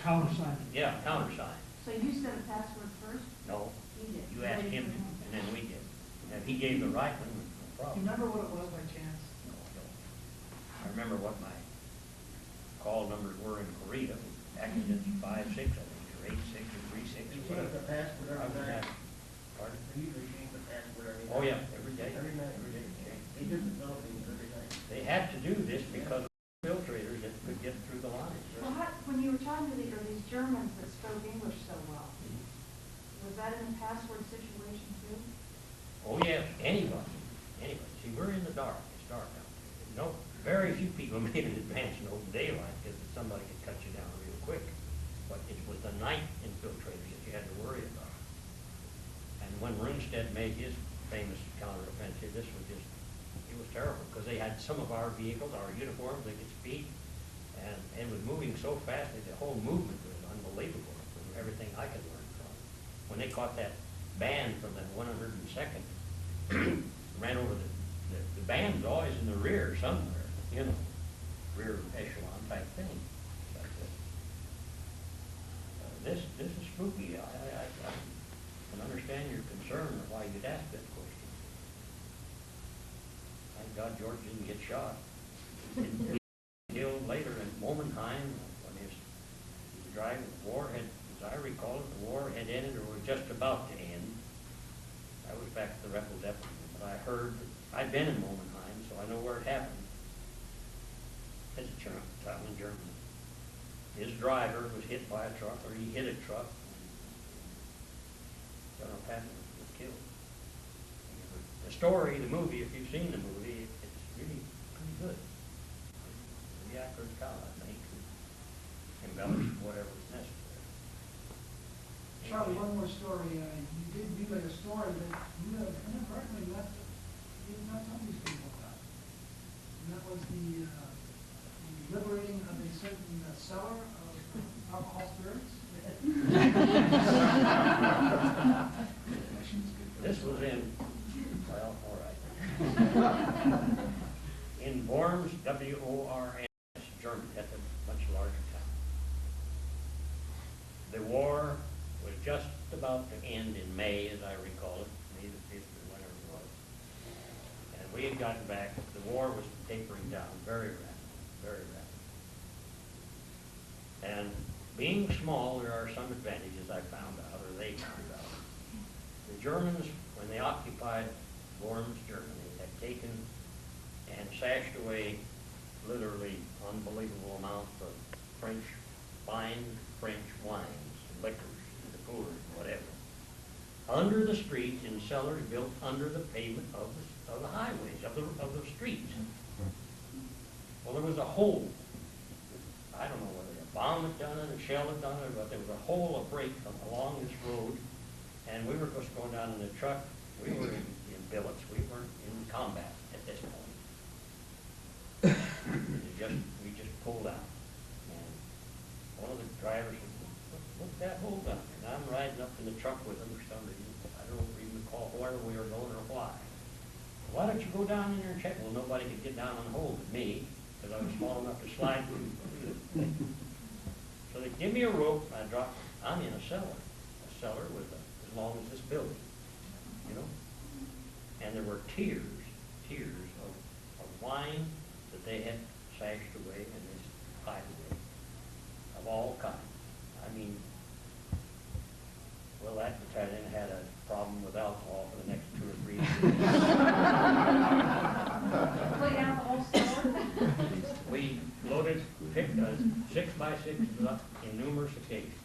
H: Countersign.
C: yeah, countersign.
E: So you said a password first?
C: No,
E: He did.
C: you asked him to, and then we did. And if he gave the right one, no
H: Do you
C: problem.
H: remember what it was by chance?
C: No, I don't. I remember what my call numbers were in Korea. Accidents 5, 6, I think, or 8, 6, or 3, 6,
B: You
C: whatever.
B: change the password
C: I
B: every
C: was
B: night.
C: at- Pardon?
B: You usually change the password every night.
C: Oh, yeah, every day.
B: Every night.
C: Every day. we changed.
B: They did the Philippines every night.
C: They had to do this because of filtrators that could get through the lines.
E: Well, when you were talking to these Germans that spoke English so well, was that in a password situation too?
C: Oh, yes, anybody. See, we're in the dark. It's dark out there. No, very few people made an advance in open daylight because somebody could cut you down real quick. But it was the night infiltrators that you had to worry about. And when Runstead made his famous counteroffensive, this was just, it was terrible because they had some of our vehicles, our uniforms, they could speak, and it was moving so fast that the whole movement was unbelievable from everything I could learn from. When they caught that band from the 102nd, ran over the band's always in the rear somewhere, you know, rear echelon type thing. But, this is spooky God George didn't get shot. He was killed later in Momenheim when he was driving. The war had, as I recall it, the war had ended or was just about to end. I was back at the rebel depot, but I heard, I'd been in Momenheim, so I know where it happened. It's a town in Germany. His driver was hit by a truck, or he hit a truck. General Patton was killed. The story, the movie, if you've seen the movie, it's really pretty good. Pretty accurate account, I think. Embellished whatever was necessary.
H: Charlie, one more story. You did relay a story that you have inadvertently left, you did not tell these people about. And that was the liberating of a certain cellar of alcohol spirits.
C: This was in, well, all right. In Worms, W-O-R-M-S, Germany. That's a much larger town. The war was just about to end in May, as I recall it, May the 5th or whenever it was. And we had gotten back, the war was tapering down very rapidly, very rapidly. And being small, there are some advantages I found out, or they found out. The Germans, when they occupied Worms, Germany, had taken and sashed away literally unbelievable amounts of French, fine French wines, liquors, the coolers, whatever, under the streets in cellars built under the pavement of the highways, of the streets. Well, there was a hole. I don't know whether a bomb had done it, a shell had done it, but there was a hole, a break along this road, and we were just going down in the truck. We were in billets. We weren't in combat at this point. We just pulled out. And one of the drivers said, "What's that hole down there?" And I'm riding up in the truck with him for some reason. I don't even recall where we were going or why. "Why don't you go down in there and check?" Well, nobody could get down on the hole but me, because I was small enough to slide through. So they give me a rope, I drop, I'm in a cellar with as long as this building, you know. And there were tiers of wine that they had sashed away in this hideaway of all kinds. I mean, well, that battalion had a problem with alcohol for the next 2 or 3 years.
E: Clean out the whole store?
C: We loaded, picked 6x6s up in numerous occasions.